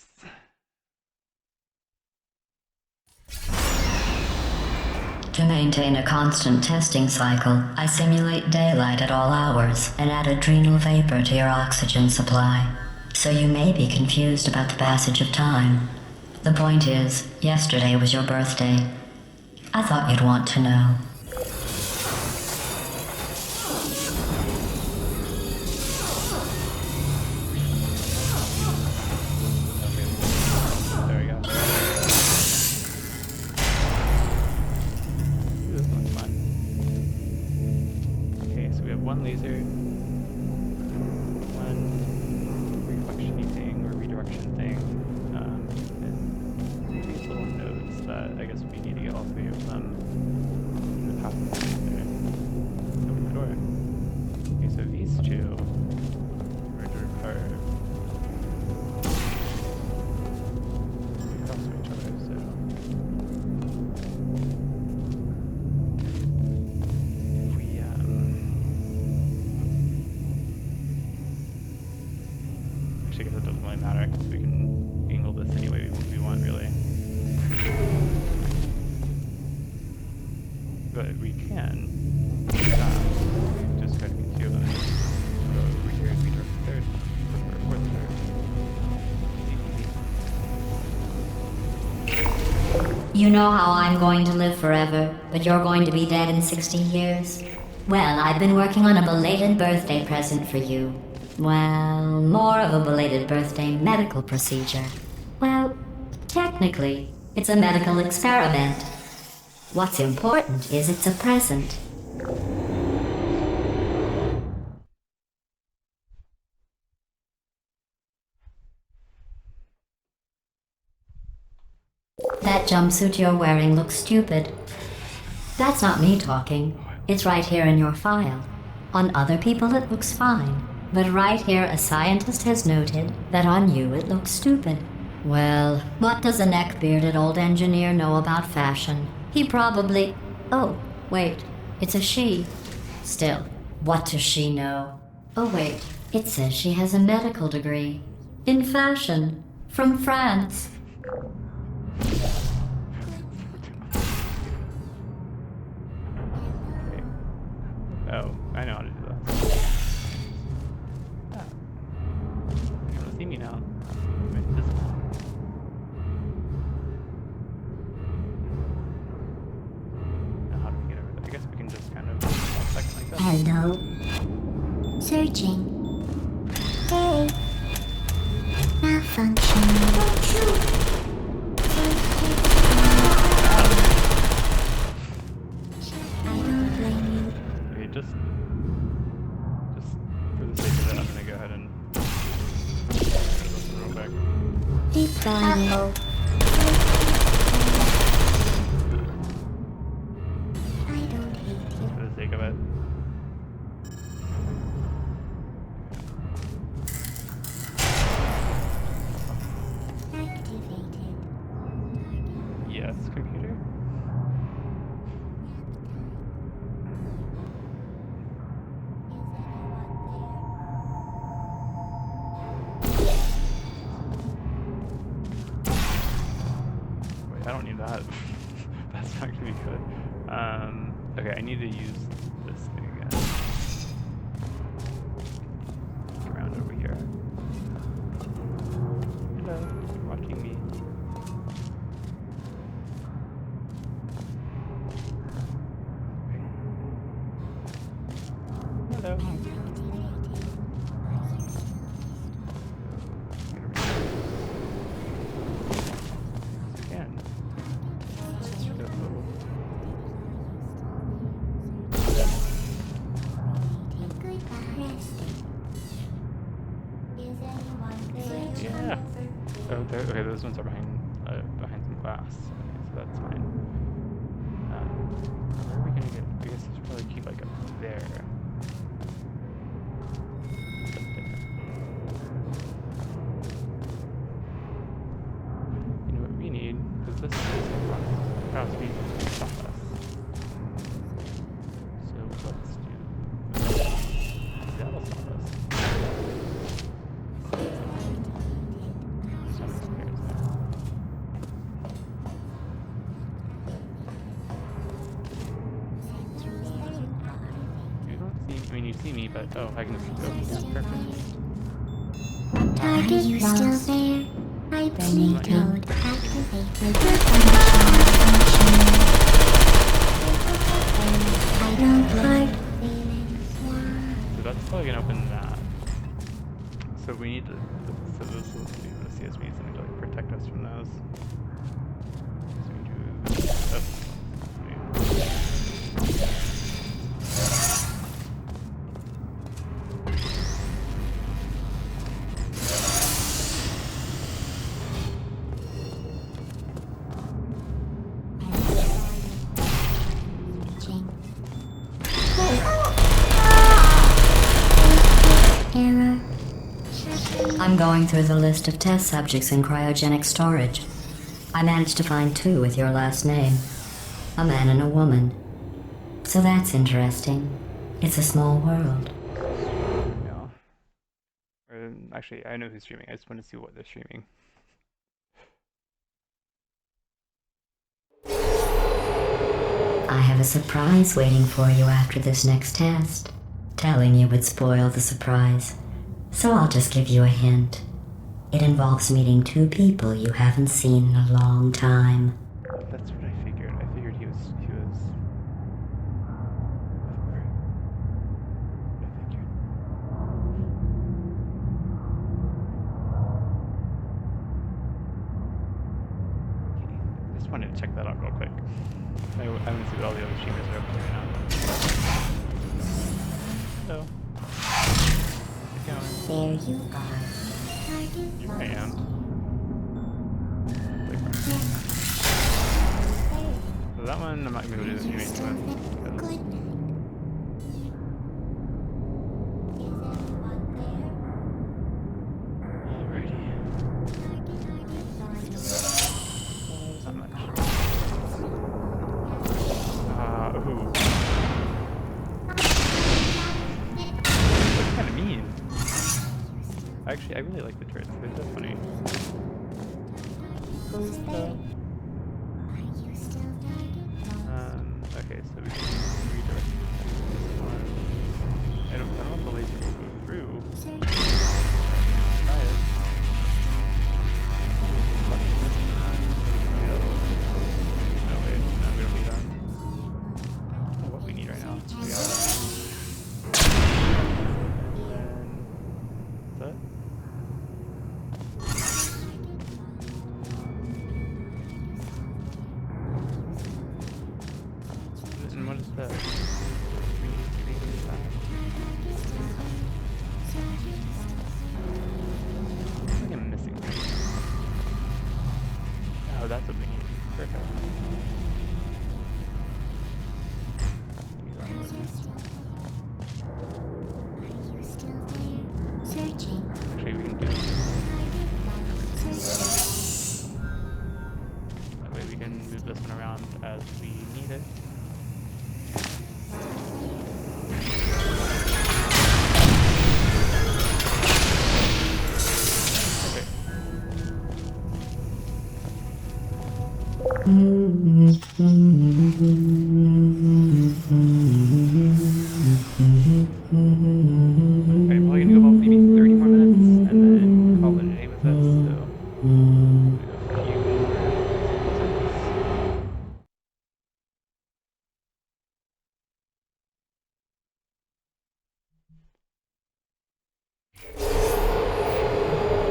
Nice. To maintain a constant testing cycle, I simulate daylight at all hours and add adrenal vapor to your oxygen supply. So you may be confused about the passage of time. The point is, yesterday was your birthday. I thought you'd want to know. There we go. Ooh, this one's fun. Okay, so we have one laser, one reflection thing or redirection thing, and these little nodes that I guess we need to get all three of them in the path there. Open the door. Okay, so these two are across from each other, so if we actually I guess it doesn't really matter because we can angle this any way we want really. But we can just try to get two of them. Go over here and redirect the third, or fourth third. You know how I'm going to live forever, but you're going to be dead in 60 years? Well, I've been working on a belated birthday present for you. Well, more of a belated birthday medical procedure. Well, technically, it's a medical experiment. What's important is it's a present. That jumpsuit you're wearing looks stupid. That's not me talking. It's right here in your file. On other people it looks fine. But right here a scientist has noted that on you it looks stupid. Well, what does a neck-bearded old engineer know about fashion? He probably... Oh, wait. It's a she. Still, what does she know? Oh wait, it says she has a medical degree. In fashion. From France. Oh, I know how to do that. Ah. You can't see me now. I'm invisible. Now how do we get over there? I guess we can just kind of second like that. Hello. Searching. Hey. Malfunction. I don't blame you. Okay, just for the sake of it, I'm gonna go ahead and listen real quick. Deep down. I don't hate you. For the sake of it. Activated. Yes, computer. Wait, I don't need that. That's not gonna be good. Okay, I need to use this thing again. Get around over here. Hello, you're watching me. Hello. Again. Yeah. Oh, there, okay, those ones are behind some glass. Okay, so that's fine. Where are we gonna get? I guess we should probably keep like up there. You know what we need? Because this is across me to stop us. So let's do. That'll stop us. you see me, but oh, I can just go. Yeah, perfect. Are you still there? Hibernate mode activated. I don't like feelings. So that's probably gonna open that. So we need to. So this will be the CSV is going to like protect us from those. So we do. Oh. Error. I'm going through the list of test subjects in cryogenic storage. I managed to find 2 with your last name. A man and a woman. So that's interesting. It's a small world. Yeah. Actually, I know who's streaming. I just want to see what they're streaming. I have a surprise waiting for you after this next test. Telling you would spoil the surprise. So I'll just give you a hint. It involves meeting 2 people you haven't seen in a long time. That's what I figured. I figured he was. I figured. I just wanted to check that out real quick. I want to see what all the other streamers are up to right now. So. There you are. I am. So that one I'm not going to be able to do anything with. Because alrighty. Not much. Ooh. That's kind of mean. Actually, I really like the turrets. They're so funny. Okay, so we can redirect this one. I don't know if the laser will go through. Try it. No, wait. No, we don't need that. What we need right now. We got it. And that. And what is that? We need to be back. I think I'm missing something. Oh, that's what we need. Perfect. Searching. Actually, we can do it. That way we can move this one around as we need it. Okay. I'm probably gonna go about maybe 30 more minutes and then call it a day with this, so.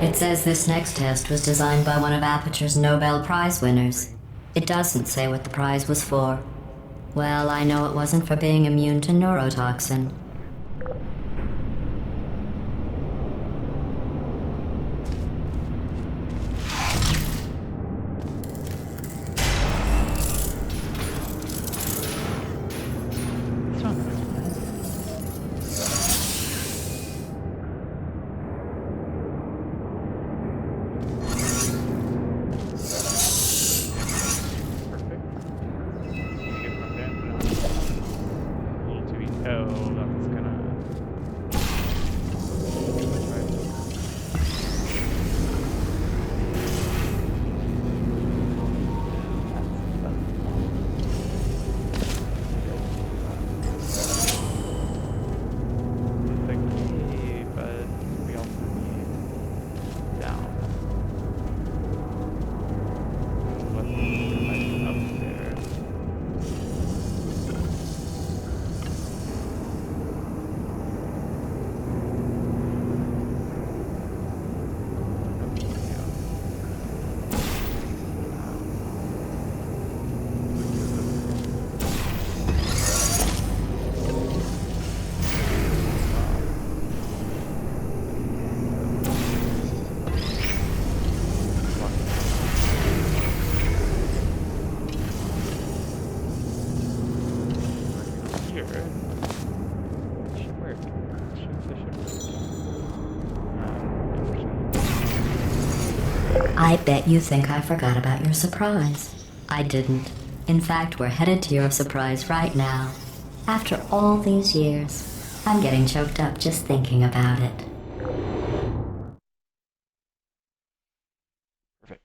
It says this next test was designed by one of Aperture's Nobel Prize winners. It doesn't say what the prize was for. Well, I know it wasn't for being immune to neurotoxin. What's wrong with this? Perfect. Need to get from up there, put it on. A little too easy. Oh, that's sure. It should work. It should work. I bet you think I forgot about your surprise. I didn't. In fact, we're headed to your surprise right now. After all these years, I'm getting choked up just thinking about it. Perfect.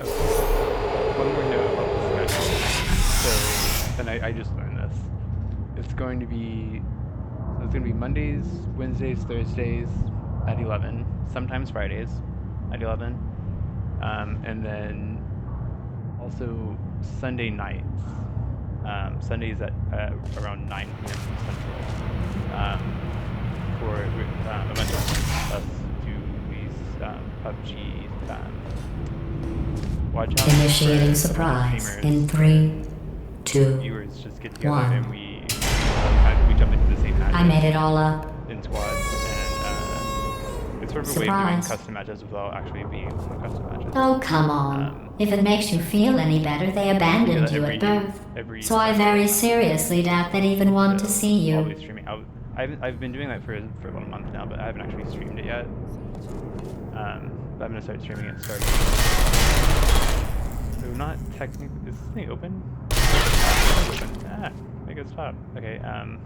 Oh, one more note about the schedule. So, and I just learned this. It's going to be Mondays, Wednesdays, Thursdays at 11, sometimes Fridays at 11, and then also Sunday nights. Sundays at around 9 p.m. Central. For a bunch of us to these PUBG watch out. Initiating surprise in 3, 2. Viewers just get together One. and we jump into the same matches. I made it all up. In squads, and it's sort of a way of doing Surprise. custom matches without actually being on the custom matches. Oh, come on. If it makes you feel any better, they abandoned you at birth. So I very seriously doubt they'd even want to see I'll you. be streaming. I've been doing that for about a month now, but I haven't actually streamed it yet. But I'm gonna start streaming it starting. So not technically. Is this thing open? Ah, make it stop. Okay. I'm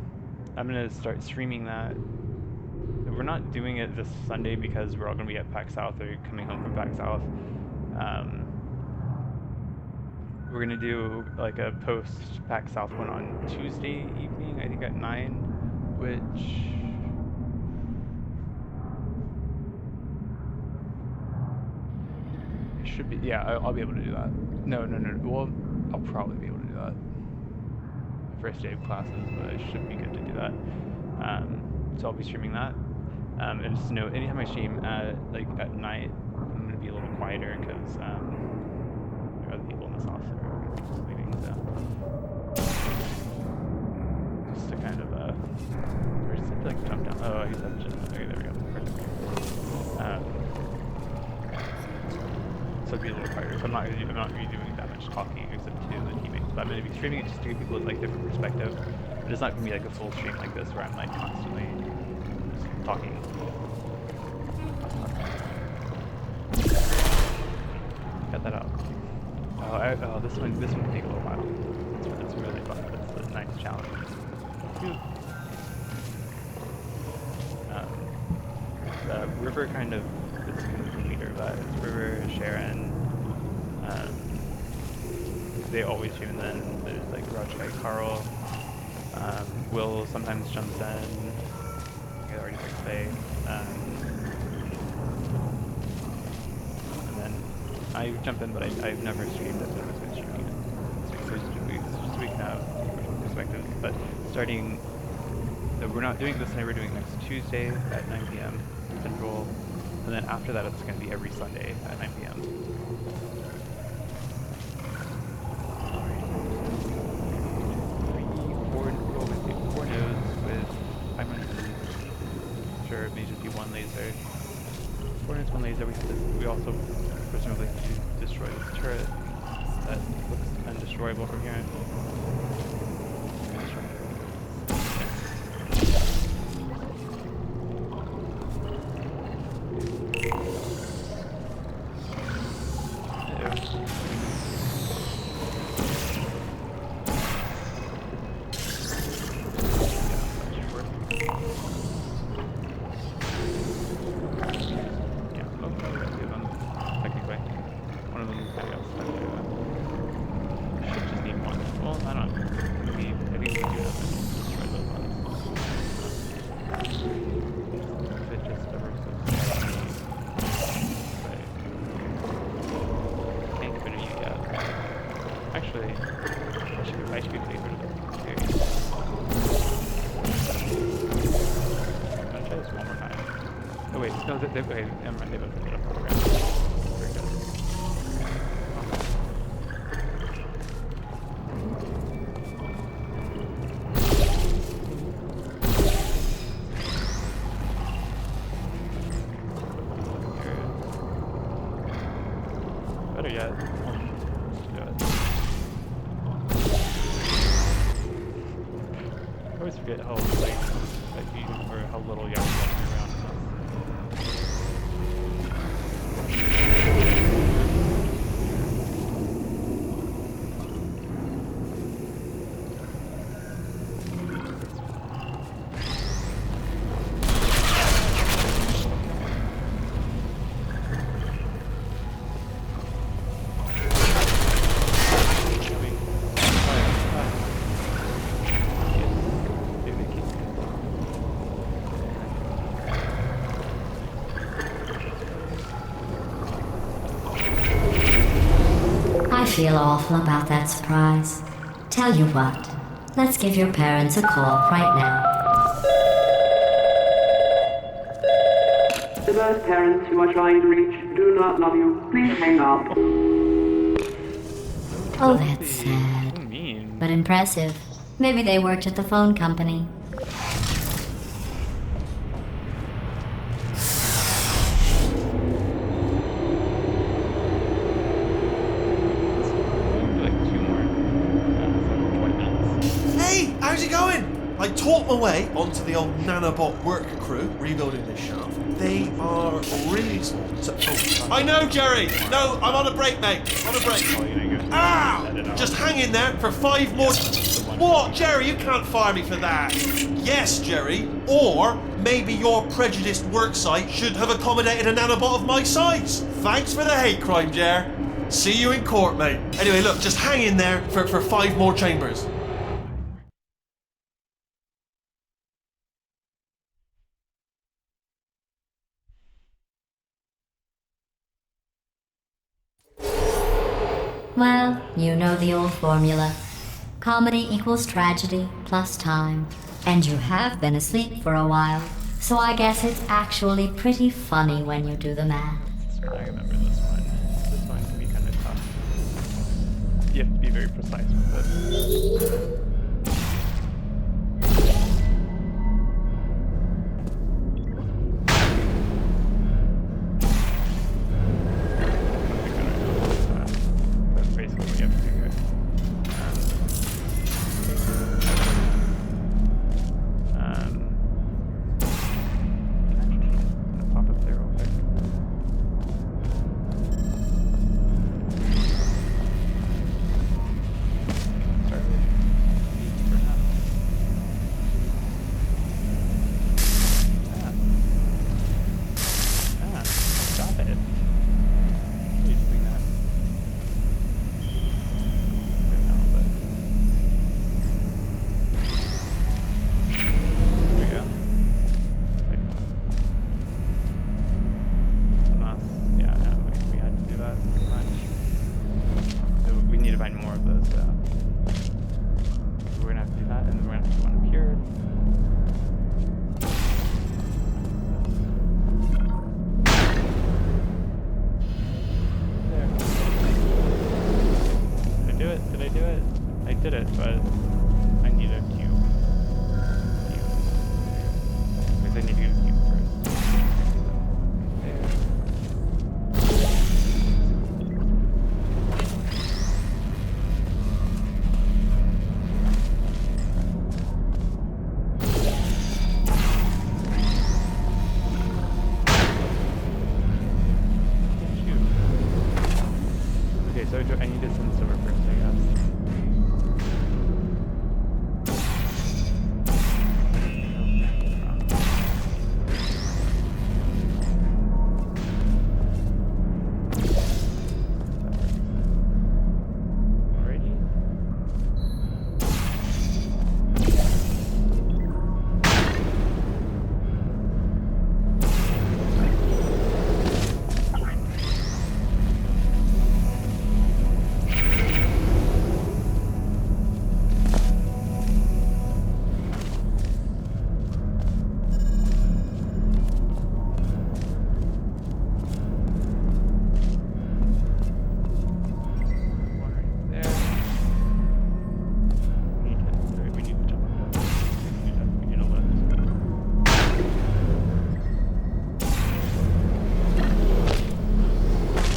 gonna start streaming that. We're not doing it this Sunday because we're all gonna be at PAX South or coming home from PAX South. We're gonna do like a post PAX South one on Tuesday evening, I think at 9, which it should be. Yeah, I'll be able to do that. No. Well, I'll probably be able to do that. First day of classes, but it should be good to do that. So I'll be streaming that. And just know, anytime I stream at night, I'm gonna be a little quieter because there are other people in this house that are just leaving. So just to kind of or just to jump down. Oh, I guess I'm just okay. There we go. Perfect. So I'll be a little quieter. So I'm not really doing that much talking except to the teammates. But I'm gonna be streaming it just to give people like different perspective. But it's not gonna be like a full stream like this where I'm like constantly just talking. Cut that out. Oh, this one can take a little while. It's really fun. It's a nice challenge. River kind of is the leader of that. It's River, Sharon. They always stream, and then there's like Rajkai, Carl. Will sometimes jumps in. I think I already say. And then I jump in, but I've never streamed it, so I'm just going to stream it. Just so we can have different perspectives. But starting, so we're not doing it this night, we're doing it next Tuesday at 9 p.m. Central. And then after that, it's going to be every Sunday at 9 p.m. Four nodes with 500. Sure, it may just be one laser. 4 nodes, one laser. We also presumably have to destroy this turret that looks undestroyable from here. Okay, never mind, they've opened it up on the ground. Very good. Better yet, let's do it. forget how like you or how little you have to walk around. I feel awful about that surprise. Tell you what, let's give your parents a call right now. The birth parents you are trying to reach do not love you. Please hang up. Oh, that's sad, So mean. but impressive. Maybe they worked at the phone company. Like 2 more. So 20 minutes. Hey, how's it going? I taught my way onto the old nanobot work crew rebuilding this shaft. They are really small. So, I know, Jerry. No, I'm on a break, mate. On a break. Oh, you know, Ah! Just hang in there for 5 more. What, Jerry? You can't fire me for that. Yes, Jerry. Or maybe your prejudiced work site should have accommodated a nanobot of my size. Thanks for the hate crime, Jer. See you in court, mate. Anyway, look, just hang in there for 5 more chambers. Well, you know the old formula. Comedy equals tragedy plus time. And you have been asleep for a while, so I guess it's actually pretty funny when you do the math. I remember this one. This one can be kind of tough. You have to be very precise with it. That's basically what you have to do here. Actually, I'm gonna pop up there real quick. Start with for now. Stop it. Why are you doing that? Right now, but there we go. Yeah, no, we had to do that pretty much. So we need to find more of those. We're gonna have to do that, and then we're gonna have to do one up here. There. Did I do it? Did I do it? I did it, but I need a cube. Because I need to get a cube first. There. Cube. Okay, so I need to send this over first, I guess. Alrighty. One right there. We need to jump up there. We need a lift.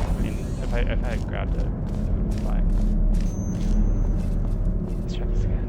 I mean, if I had grabbed it, it would be fine. Let's try this again.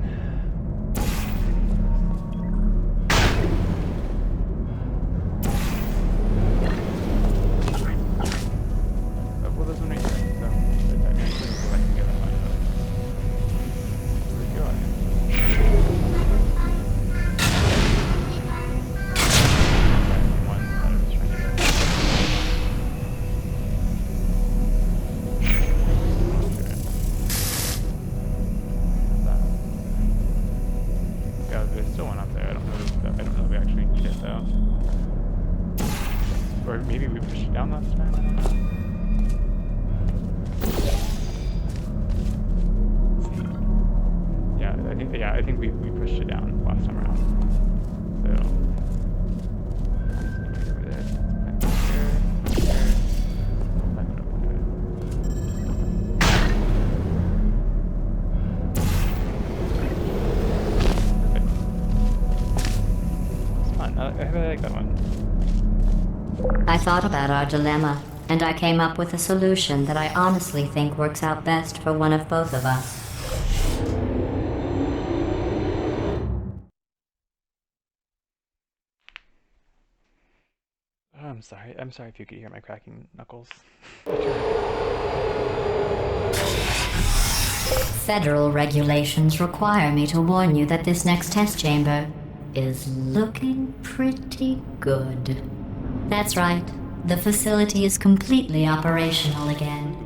last time? I don't know. Let's see. Yeah, I think we pushed it down last time around. So over there. Here. I like that one. I thought about our dilemma, and I came up with a solution that I honestly think works out best for one of both of us. Oh, I'm sorry. I'm sorry if you could hear my cracking knuckles. Federal regulations require me to warn you that this next test chamber is looking pretty good. That's right. The facility is completely operational again.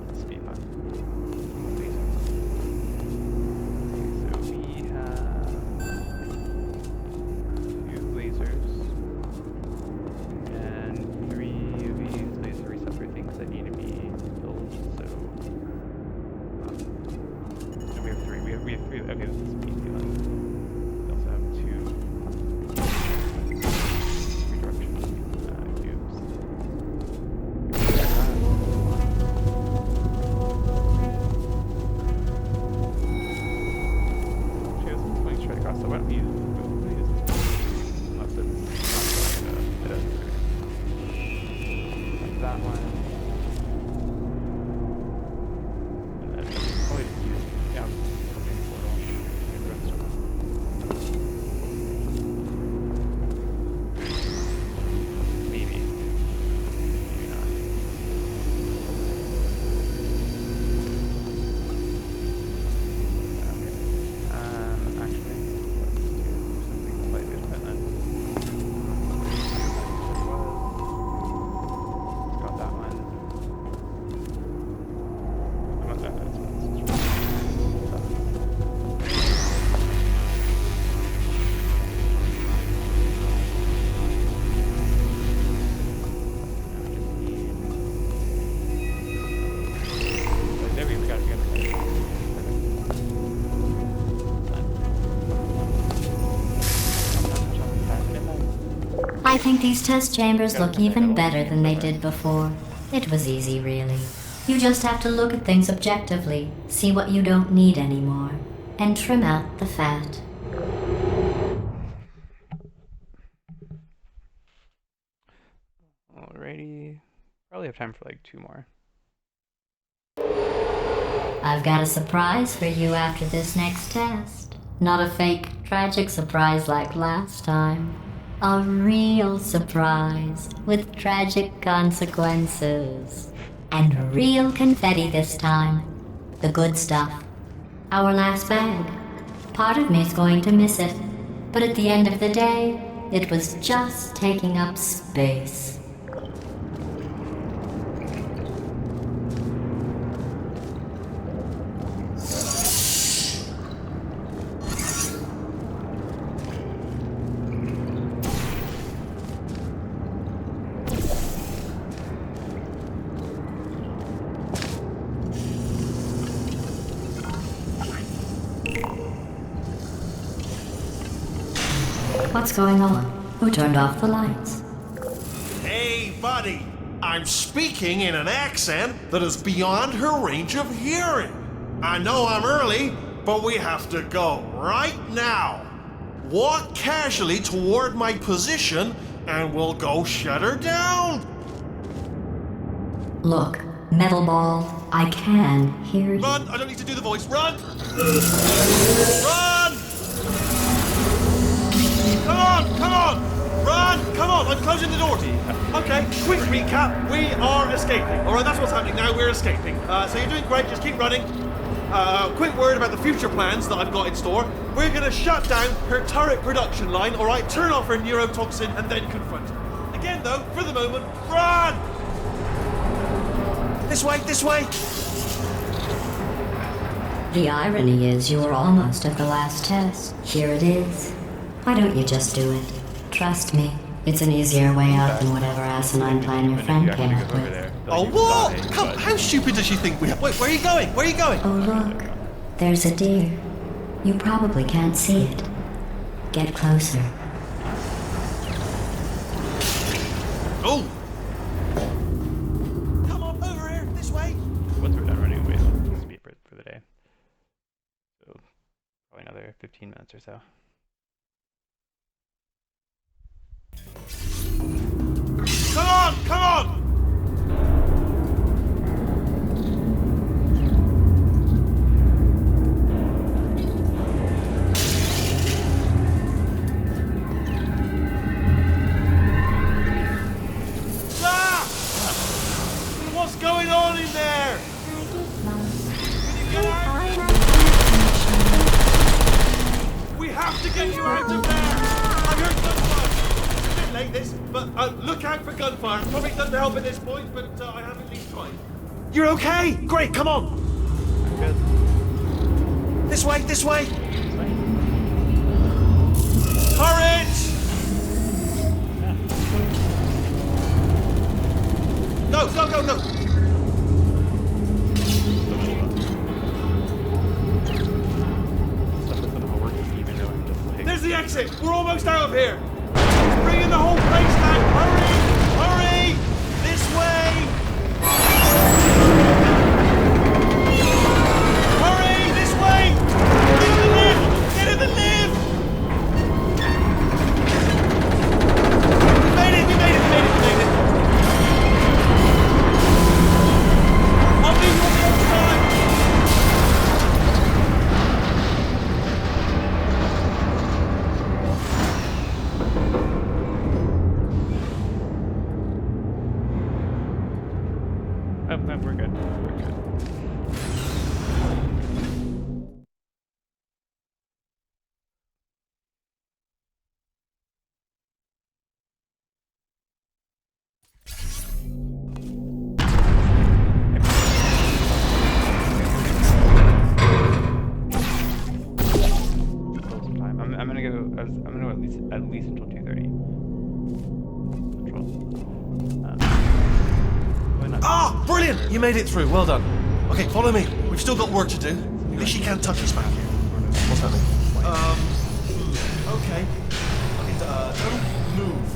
This will be fun. So we have 2 lasers and 3 of these laser receptor things that need to be built. So no, we have 3. We have 3. Okay, this is easy one. We also have 2 redirection cubes. Actually, this one's going straight across, so why don't we use this? Unless it's not going to hit us. Like that one. And then probably just use, yeah, something portal. Get the rest of them. Maybe. Maybe not. Okay. Actually, let's do something slightly different then. Let's go with that one. I want that. That's one. There we got it. I think these test chambers look even better than they did before. It was easy, really. You just have to look at things objectively, see what you don't need anymore, and trim out the fat. Alrighty. Probably have time for like 2 more. I've got a surprise for you after this next test. Not a fake, tragic surprise like last time. A real surprise with tragic consequences. And real confetti this time. The good stuff. Our last bag. Part of me's going to miss it. But at the end of the day, it was just taking up space. What's going on? Who turned off the lights? Hey, buddy. I'm speaking in an accent that is beyond her range of hearing. I know I'm early, but we have to go right now. Walk casually toward my position, and we'll go shut her down. Look, Metal Ball, I can hear you. Run! I don't need to do the voice. Run! Run! Come on! Come on! Run! Come on! I'm closing the door to you. Okay, quick recap. We are escaping. All right, that's what's happening now. We're escaping. So you're doing great. Just keep running. Quick word about the future plans that I've got in store. We're going to shut down her turret production line, all right? Turn off her neurotoxin and then confront her. Again, though, for the moment, run! This way, this way! The irony is you were almost at the last test. Here it is. Why don't you just do it? Trust me, It's an easier way up than whatever asinine plan your friend came up with. Oh, what? Come, how stupid does she think we are? Wait, where are you going? Where are you going? Oh, look. There's a deer. You probably can't see it. Get closer. Oh! Come on, over here, this way. Once we're done running away, I'll speed for the day. So, probably another 15 minutes or so. Come on, come on! Ah! What's going on in there? Can you get out? We have to get you out of there! I heard gunfire! It's a bit late this, but look out for gunfire. Probably doesn't help at this point, but I have at least tried. You're okay? Great, come on! Good. This way, this way! Courage! Go, go, go, go! There's the exit! We're almost out of here! It's bringing the whole place down! Hurry! Hurry! This way! Hurry! This way! Get in the lift! Get in the lift! We made it! We made it! We made it! We made it! I'll meet you on the other side! Oh, no, we're good. We're good. Still some time. I'm gonna go. I'm gonna go at least until 2:30. Central. Why not? Ah, brilliant! You made it through. Well done. Okay, follow me. We've still got work to do. At least she can't touch us back here. What's happening? Okay. Okay, don't move.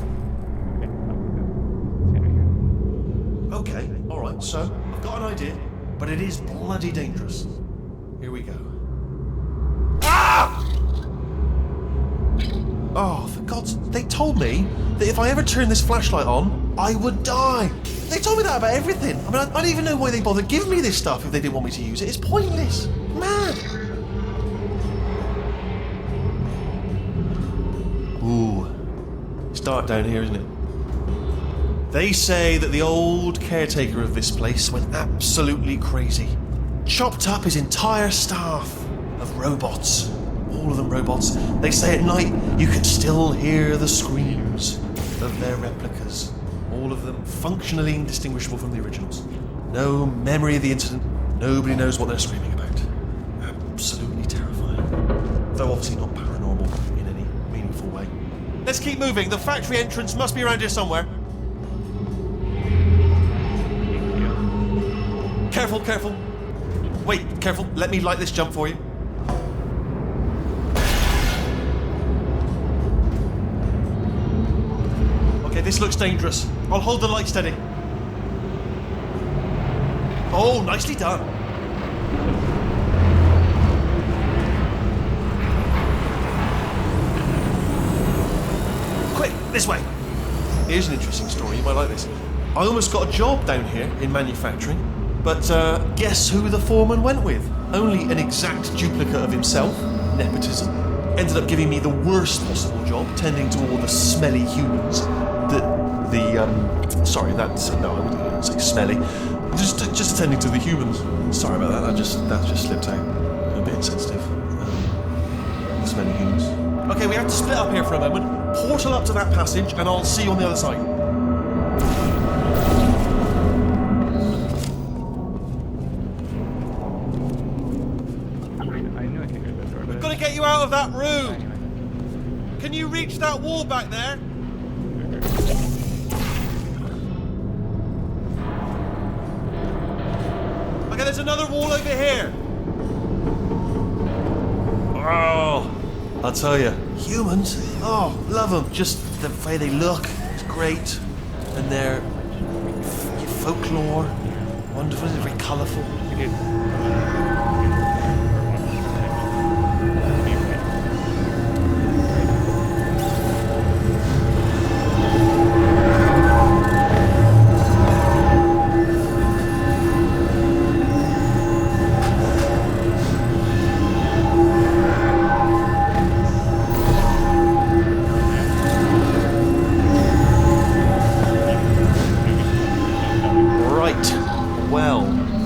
Okay, alright, so I've got an idea, but it is bloody dangerous. Here we go. Ah! Oh, for God's... They told me that if I ever turn this flashlight on, I would die. They told me that about everything. I mean, I don't even know why they bothered giving me this stuff if they didn't want me to use it. It's pointless. Mad. Ooh. It's dark down here, isn't it? They say that the old caretaker of this place went absolutely crazy. Chopped up his entire staff of robots. All of them robots. They say at night you can still hear the screams of their replicas. All of them functionally indistinguishable from the originals. No memory of the incident. Nobody knows what they're screaming about. Absolutely terrifying. Though obviously not paranormal in any meaningful way. Let's keep moving. The factory entrance must be around here somewhere. Careful, careful. Wait, careful. Let me light this jump for you. Okay, this looks dangerous. I'll hold the light steady. Oh, nicely done. Quick, this way. Here's an interesting story. You might like this. I almost got a job down here in manufacturing. But guess who the foreman went with? Only an exact duplicate of himself, nepotism. Ended up giving me the worst possible job, tending to all the smelly humans. Sorry, that's no, I wouldn't say smelly. Just attending to the humans. Sorry about that. That just slipped out. A bit insensitive. The smelly humans. Okay, we have to split up here for a moment. Portal up to that passage, and I'll see you on the other side. We've got to get you out of that room. Can you reach that wall back there? there's another wall over here. Oh, I'll tell you, humans, oh, love them. Just the way they look is great. And their folklore, wonderful, very colourful.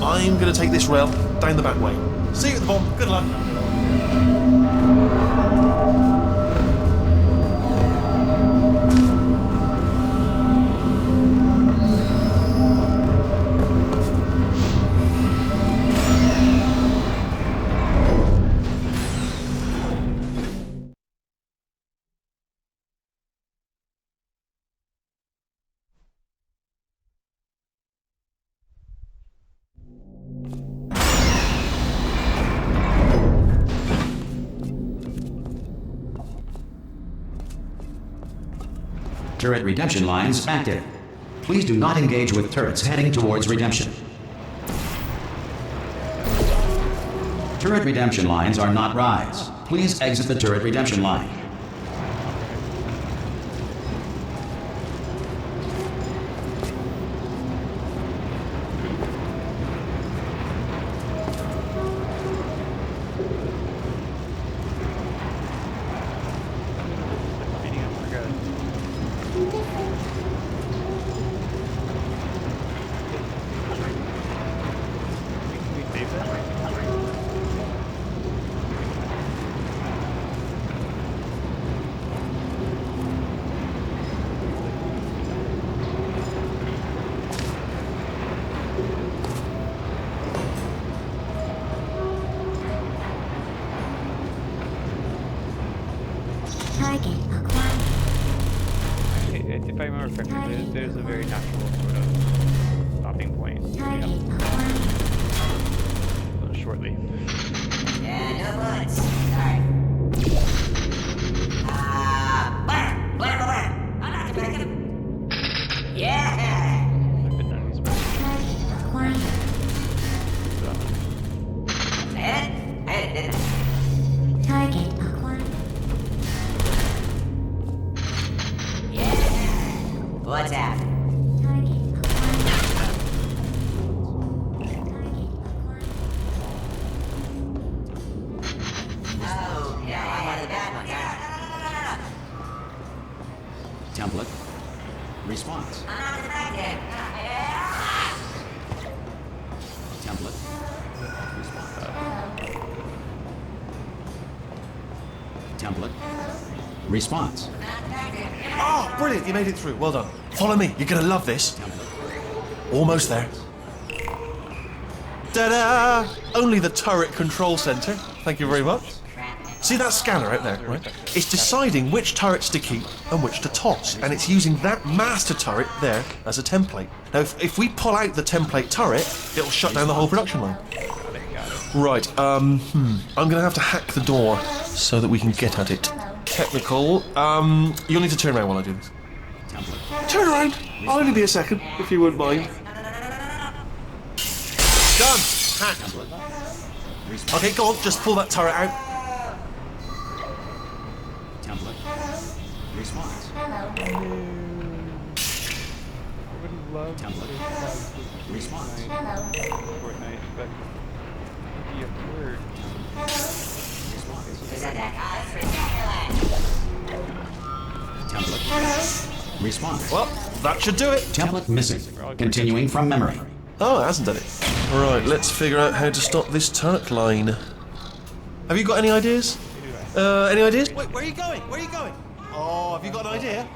I'm going to take this rail down the back way. See you at the bomb. Good luck. Turret redemption lines active. Please do not engage with turrets heading towards redemption. Turret redemption lines are not rides. Please exit the turret redemption line. If I remember correctly, there's a very natural sort of stopping point. Shortly. Yeah, no bullets. Sorry. Blur. I'm not back up. Yeah. I've been done these Target acquired. What's that? Target acquired. Oh, yeah, I had a bad one. Template. Response. I'm not affected. Template. Response. Template. Response. Oh, brilliant. You made it through. Well done. Follow me. You're going to love this. Almost there. Ta-da! Only the turret control center. Thank you very much. See that scanner out there, right? It's deciding which turrets to keep and which to toss, and it's using that master turret there as a template. Now, if we pull out the template turret, it'll shut down the whole production line. Right, I'm gonna have to hack the door so that we can get at it. Technical, you'll need to turn around while I do this. Turn around! I'll only be a second, if you wouldn't mind. Done! Hacked. Okay, go on, just pull that turret out. Response. I would love Template. Response. Fortnite, but the word. Template. Response. Well, that should do it. Template missing. Continuing from memory. Oh, it hasn't done it. Right, let's figure out how to stop this turret line. Have you got any ideas? Any ideas? Wait, where are you going? Where are you going? Oh, have you got an idea?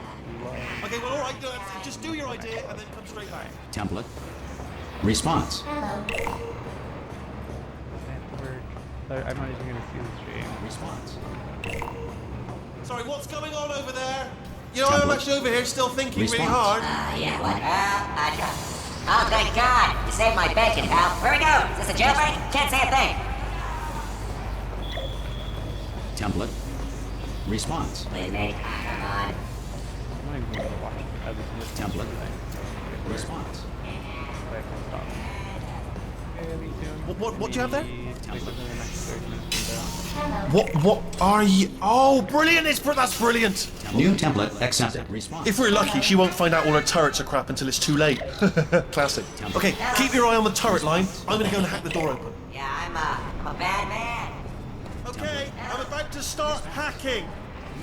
Okay, well, all right, just do your idea and then come straight back. Template. Response. I'm not even going to see the stream. Response. Sorry, what's going on over there? You know, I'm actually over here still thinking really hard. Yeah, what? Oh, thank God. You saved my bacon, pal. Where we go? Is this a jailbreak? Can't say a thing. Template. Response. Please, mate. Come on. I'm not even going to watch it. I was just Template. Response. What do you have there? Template. What are you? Oh, brilliant! That's brilliant. New template accepted. Response. If we're lucky, she won't find out all her turrets are crap until it's too late. Classic. Okay, keep your eye on the turret line. I'm gonna go and hack the door open. Yeah, I'm a bad man. Okay, I'm about to start hacking.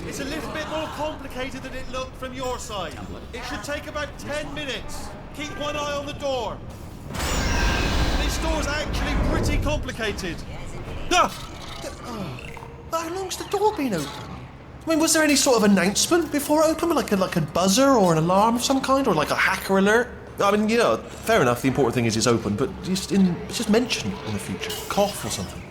It's a little bit more complicated than it looked from your side. It should take about 10 minutes. Keep one eye on the door. This door's actually pretty complicated. Ah! How long's the door been open? I mean, was there any sort of announcement before it opened? Like a buzzer or an alarm of some kind? Or like a hacker alert? I mean, you know, fair enough, the important thing is it's open, but just mention in the future. Cough or something.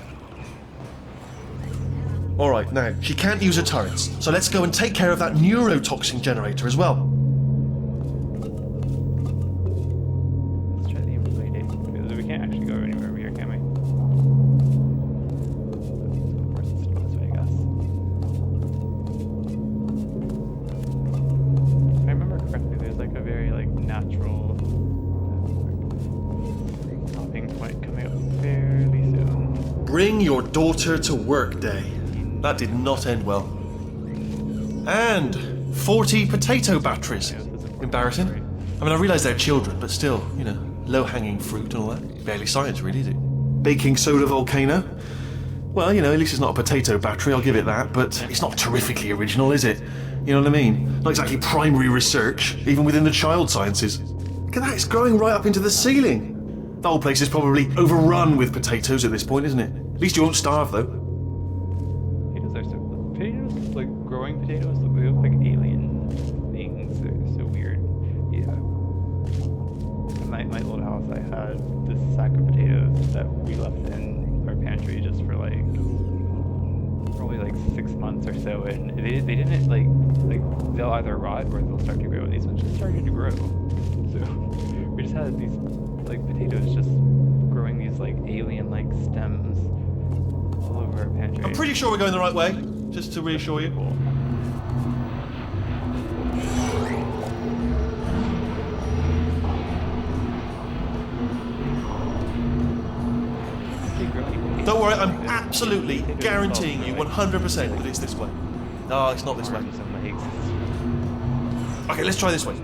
Alright, now, she can't use her turrets, so let's go and take care of that neurotoxin generator as well. Let's try the invite because we can't actually go anywhere over here, can we? Of course, it's this way, I guess. If I remember correctly, there's like a very like natural stopping point coming up fairly soon. Bring your daughter to work day. That did not end well. And 40 potato batteries. Embarrassing. I mean, I realise they're children, but still, you know, low-hanging fruit and all that. Barely science, really, is it? Baking soda volcano. Well, you know, at least it's not a potato battery, I'll give it that, but it's not terrifically original, is it? You know what I mean? Not exactly primary research, even within the child sciences. Look at that, it's growing right up into the ceiling. The whole place is probably overrun with potatoes at this point, isn't it? At least you won't starve, though. Potatoes, like growing potatoes, they look like alien things. They're so weird. Yeah. In my old house, I had this sack of potatoes that we left in our pantry just for like probably like 6 months or so, and they didn't like they'll either rot or they'll start to grow. And these ones just started to grow. So we just had these like potatoes just growing these like alien like stems all over our pantry. I'm pretty sure we're going the right way. Just to reassure you. Cool. Don't worry, I'm absolutely guaranteeing you 100% that it's this way. No, it's not this way. Okay, let's try this way.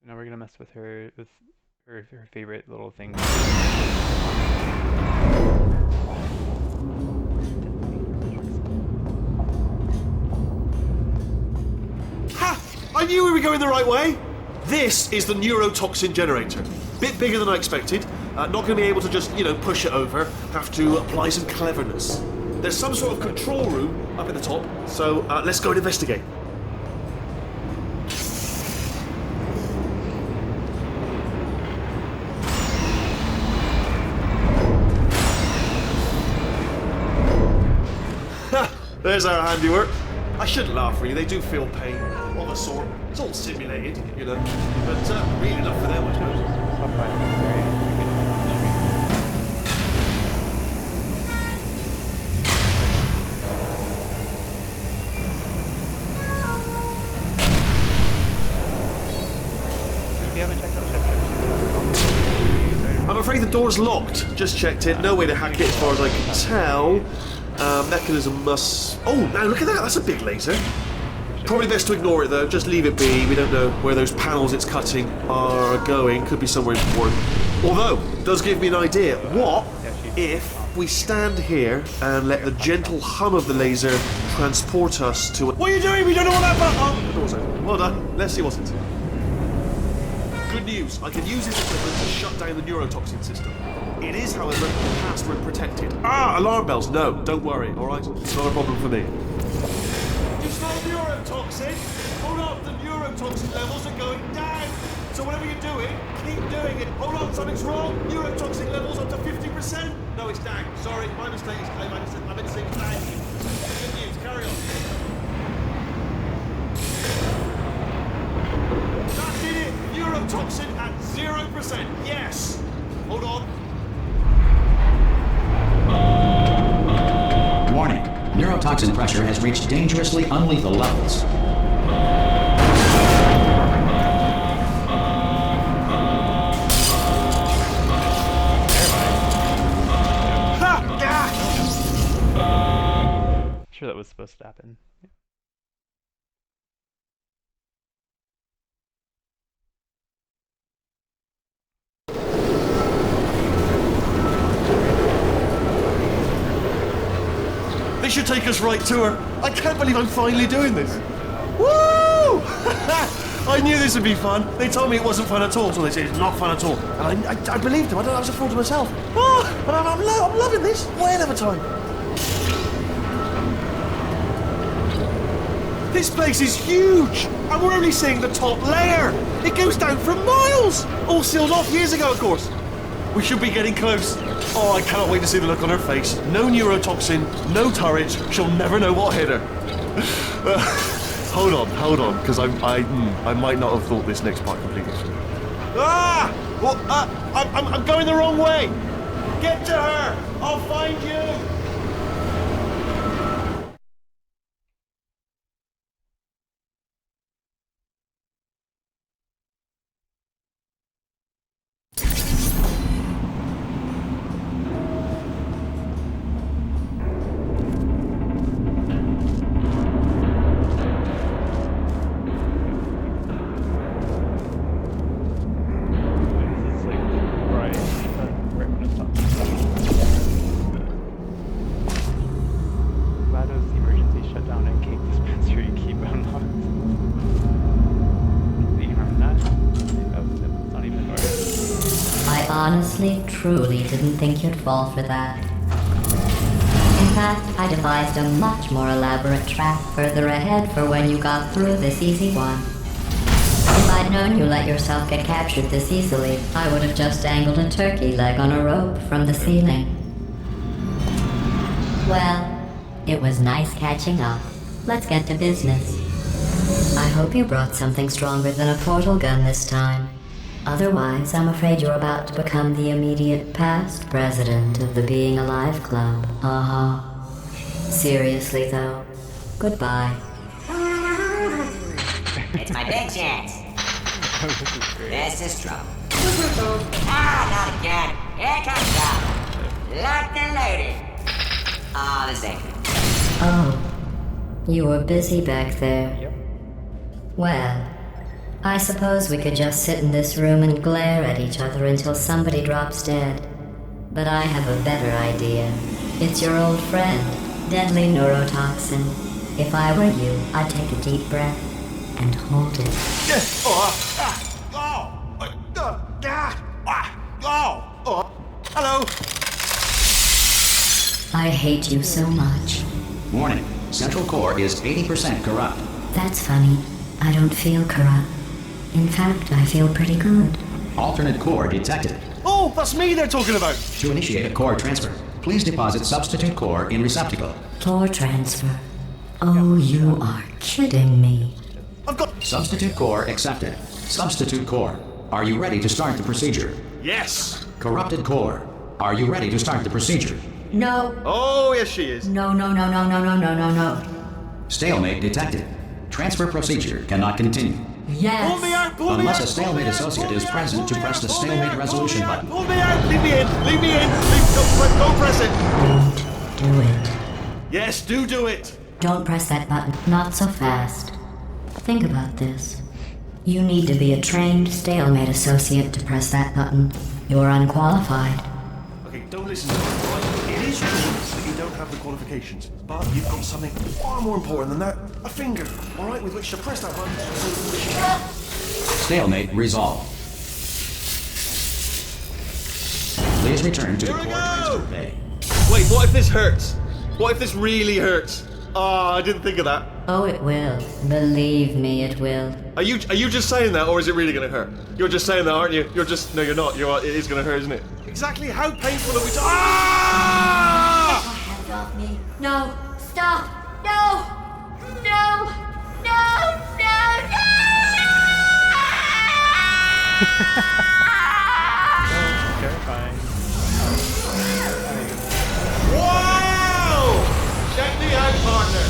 Now we're gonna mess with her favorite little thing. Ha! I knew we were going the right way! This is the neurotoxin generator. Bit bigger than I expected. Not going to be able to just, you know, push it over. Have to apply some cleverness. There's some sort of control room up at the top, so let's go and investigate. There's our handiwork. I shouldn't laugh, really. They do feel pain of a sort. It's all simulated, you know. But really enough for them, I suppose. I'm afraid the door's locked. Just checked it. No way to hack it as far as I can tell. Mechanism must... Oh, now look at that. That's a big laser. Probably best to ignore it, though. Just leave it be. We don't know where those panels it's cutting are going. Could be somewhere important. Although, it does give me an idea. What if we stand here and let the gentle hum of the laser transport us to... What are you doing? We don't know what that button... Oh, the door's open. Well done. Let's see what's it. Good news. I can use this equipment to shut down the neurotoxin system. It is, however, password protected. Ah, alarm bells. No, don't worry, all right? It's not a problem for me. It's not neurotoxin. Hold up, the neurotoxin levels are going down. So whatever you're doing, keep doing it. Hold on, something's wrong. Neurotoxin levels up to 50%. No, it's down. Sorry, my mistake. I meant to say it's down. Good news, carry on. That did it! Neurotoxin at 0%. Yes! Hold on. Warning. Neurotoxin pressure has reached dangerously unlethal levels. Sure that was supposed to happen. They should take us right to her. I can't believe I'm finally doing this. Woo! I knew this would be fun. They told me it wasn't fun at all, so they said it's not fun at all. And I believed them. I was a fool to myself. Oh, but I'm loving this. Way of a time. This place is huge, and we're only seeing the top layer. It goes down for miles. All sealed off years ago, of course. We should be getting close. Oh, I cannot wait to see the look on her face. No neurotoxin, no turret. She'll never know what hit her. Hold on, because I might not have thought this next part completely through. Ah! Well, I'm going the wrong way. Get to her. I'll find you. This is like right when it stops. GLaDOS emergency shutdown and cake dispensary keep unlocked. You can run that? Oh, it's not even right. I honestly, truly didn't think you'd fall for that. In fact, I devised a much more elaborate trap further ahead for when you got through this easy one. If I'd known you let yourself get captured this easily, I would have just dangled a turkey leg on a rope from the ceiling. Well, it was nice catching up. Let's get to business. I hope you brought something stronger than a portal gun this time. Otherwise, I'm afraid you're about to become the immediate past president of the Being Alive Club. Uh-huh. Seriously, though, goodbye. It's my big chance. This is great. This is trouble. Not again. Here comes trouble. Locked and loaded. Ah, this ain't good. Oh, you were busy back there. Yep. Well, I suppose we could just sit in this room and glare at each other until somebody drops dead. But I have a better idea. It's your old friend, deadly neurotoxin. If I were you, I'd take a deep breath and hold it. Hello. I hate you so much. Warning. Central core is 80% corrupt. That's funny. I don't feel corrupt. In fact, I feel pretty good. Alternate core detected. Oh, that's me they're talking about. To initiate a core transfer, please deposit substitute core in receptacle. Core transfer. Oh, you are kidding me. I've got... Substitute core accepted. Substitute core, are you ready to start the procedure? Yes. Corrupted core, are you ready to start the procedure? No. Oh, yes she is. No. Stalemate detected. Transfer procedure cannot continue. Yes. Pull me out, pull me Unless out. a stalemate associate is present to press the stalemate resolution button. Pull me out, leave me in. Don't press it. Don't do it. Yes, do it. Don't press that button. Not so fast. Think about this. You need to be a trained stalemate associate to press that button. You're unqualified. Okay, don't listen to me, right? It is true that you don't have the qualifications, but you've got something far more important than that. A finger, all right, with which to press that button. Stalemate resolved. Please return to the Here we core go! transfer bay. Wait, what if this hurts? What if this really hurts? Ah, I didn't think of that. Oh, it will. Believe me, it will. Are you just saying that, or is it really gonna hurt? You're just saying that, aren't you? You're just no, you're not. It is gonna hurt, isn't it? Exactly how painful are we? Ah! Hands off me. No. Stop. No. No. No. No. Terrifying. Wow! Check me out, partner.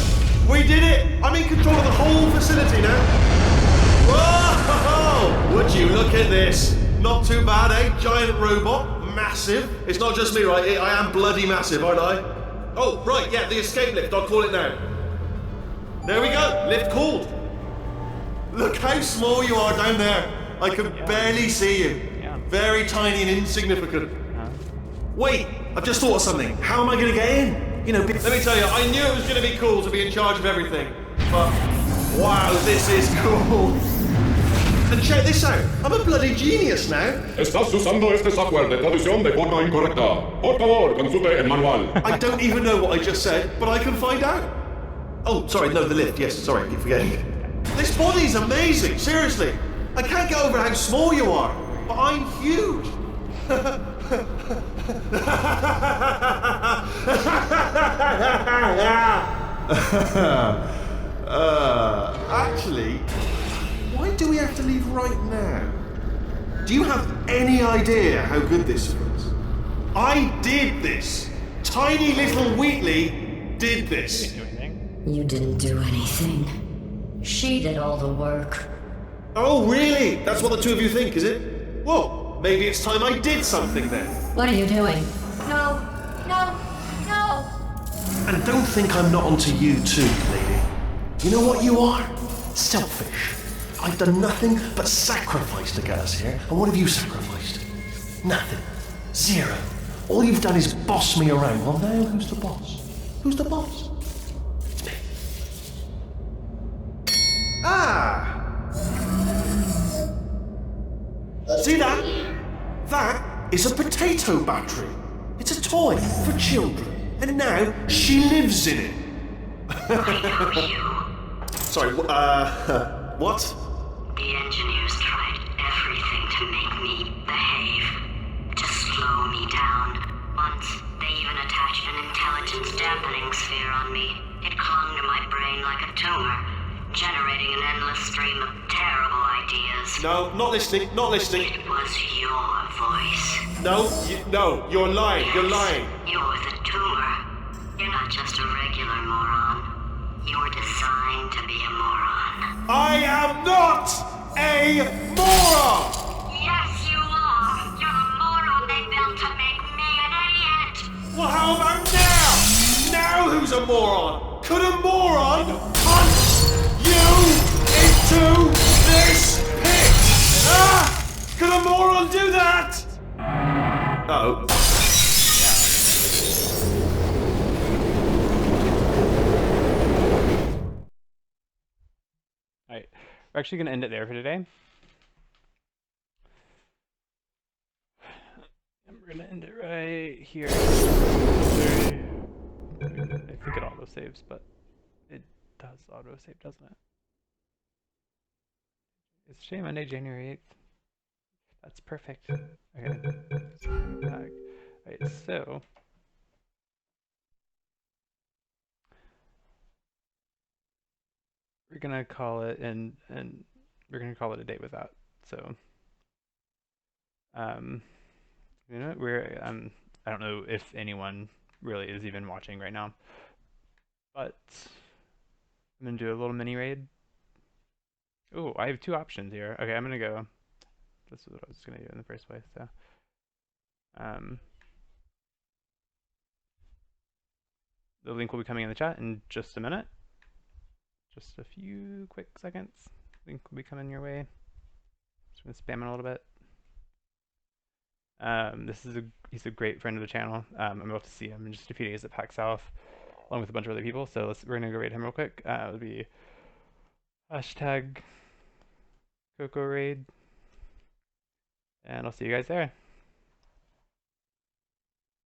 We did it! I'm in control of the whole facility now. Whoa! Would you look at this? Not too bad, eh? Giant robot, massive. It's not just me, right? I am bloody massive, aren't I? Oh, right, yeah, the escape lift. I'll call it now. There we go. Lift called. Look how small you are down there. I can barely see you. Yeah. Very tiny and insignificant. Wait, I've just thought of something. How am I going to get in? You know, let me tell you, I knew it was going to be cool to be in charge of everything. But, wow, this is cool. And check this out. I'm a bloody genius now. Estás usando este software de traducción de forma incorrecta. Por favor, consulte el manual. I don't even know what I just said, but I can find out. Oh, sorry, no, the lift. Yes, sorry, I keep forgetting. This body's amazing, seriously. I can't get over how small you are, but I'm huge. Actually, why do we have to leave right now? Do you have any idea how good this feels? I did this. Tiny little Wheatley did this. You didn't do anything. She did all the work. Oh, really? That's what the two of you think, is it? Well, maybe it's time I did something then. What are you doing? No. No. No. And don't think I'm not onto you too, lady. You know what you are? Selfish. I've done nothing but sacrifice to get us here. And what have you sacrificed? Nothing. Zero. All you've done is boss me around. Well, now who's the boss? Who's the boss? It's me. Ah! See that? That is a potato battery. It's a toy for children. And now she lives in it. Sorry, what? The engineers tried everything to make me behave, to slow me down. Once, they even attached an intelligence dampening sphere on me. It clung to my brain like a tumor, generating an endless stream of terrible ideas. No, not listening, not listening. It was your voice. No, you're lying, you're lying. You're the tumor. You're not just a regular moron. You were designed to be a moron. I am not a moron! Yes, you are! You're the moron they built to make me an idiot! Well, how about now? Now who's a moron? Could a moron punch you into this pit? Ah! Could a moron do that? Uh-oh. Alright, we're actually going to end it there for today. And we're going to end it right here. I think it auto saves, but it does auto save, doesn't it? It's today Monday, January 8th. That's perfect. Okay, back. Alright, so we're gonna call it and we're gonna call it a day with that. So you know, I don't know if anyone really is even watching right now, but I'm gonna do a little mini raid. Oh, I have two options here. Okay, I'm gonna go. This is what I was gonna do in the first place. So the link will be coming in the chat in just a minute. Just a few quick seconds. Link will be coming your way. Just gonna spam it a little bit. He's a great friend of the channel. I'm about to see him in just a few days at PAX South, along with a bunch of other people. So we're gonna go raid him real quick. It'll be hashtag Coco Raid, and I'll see you guys there.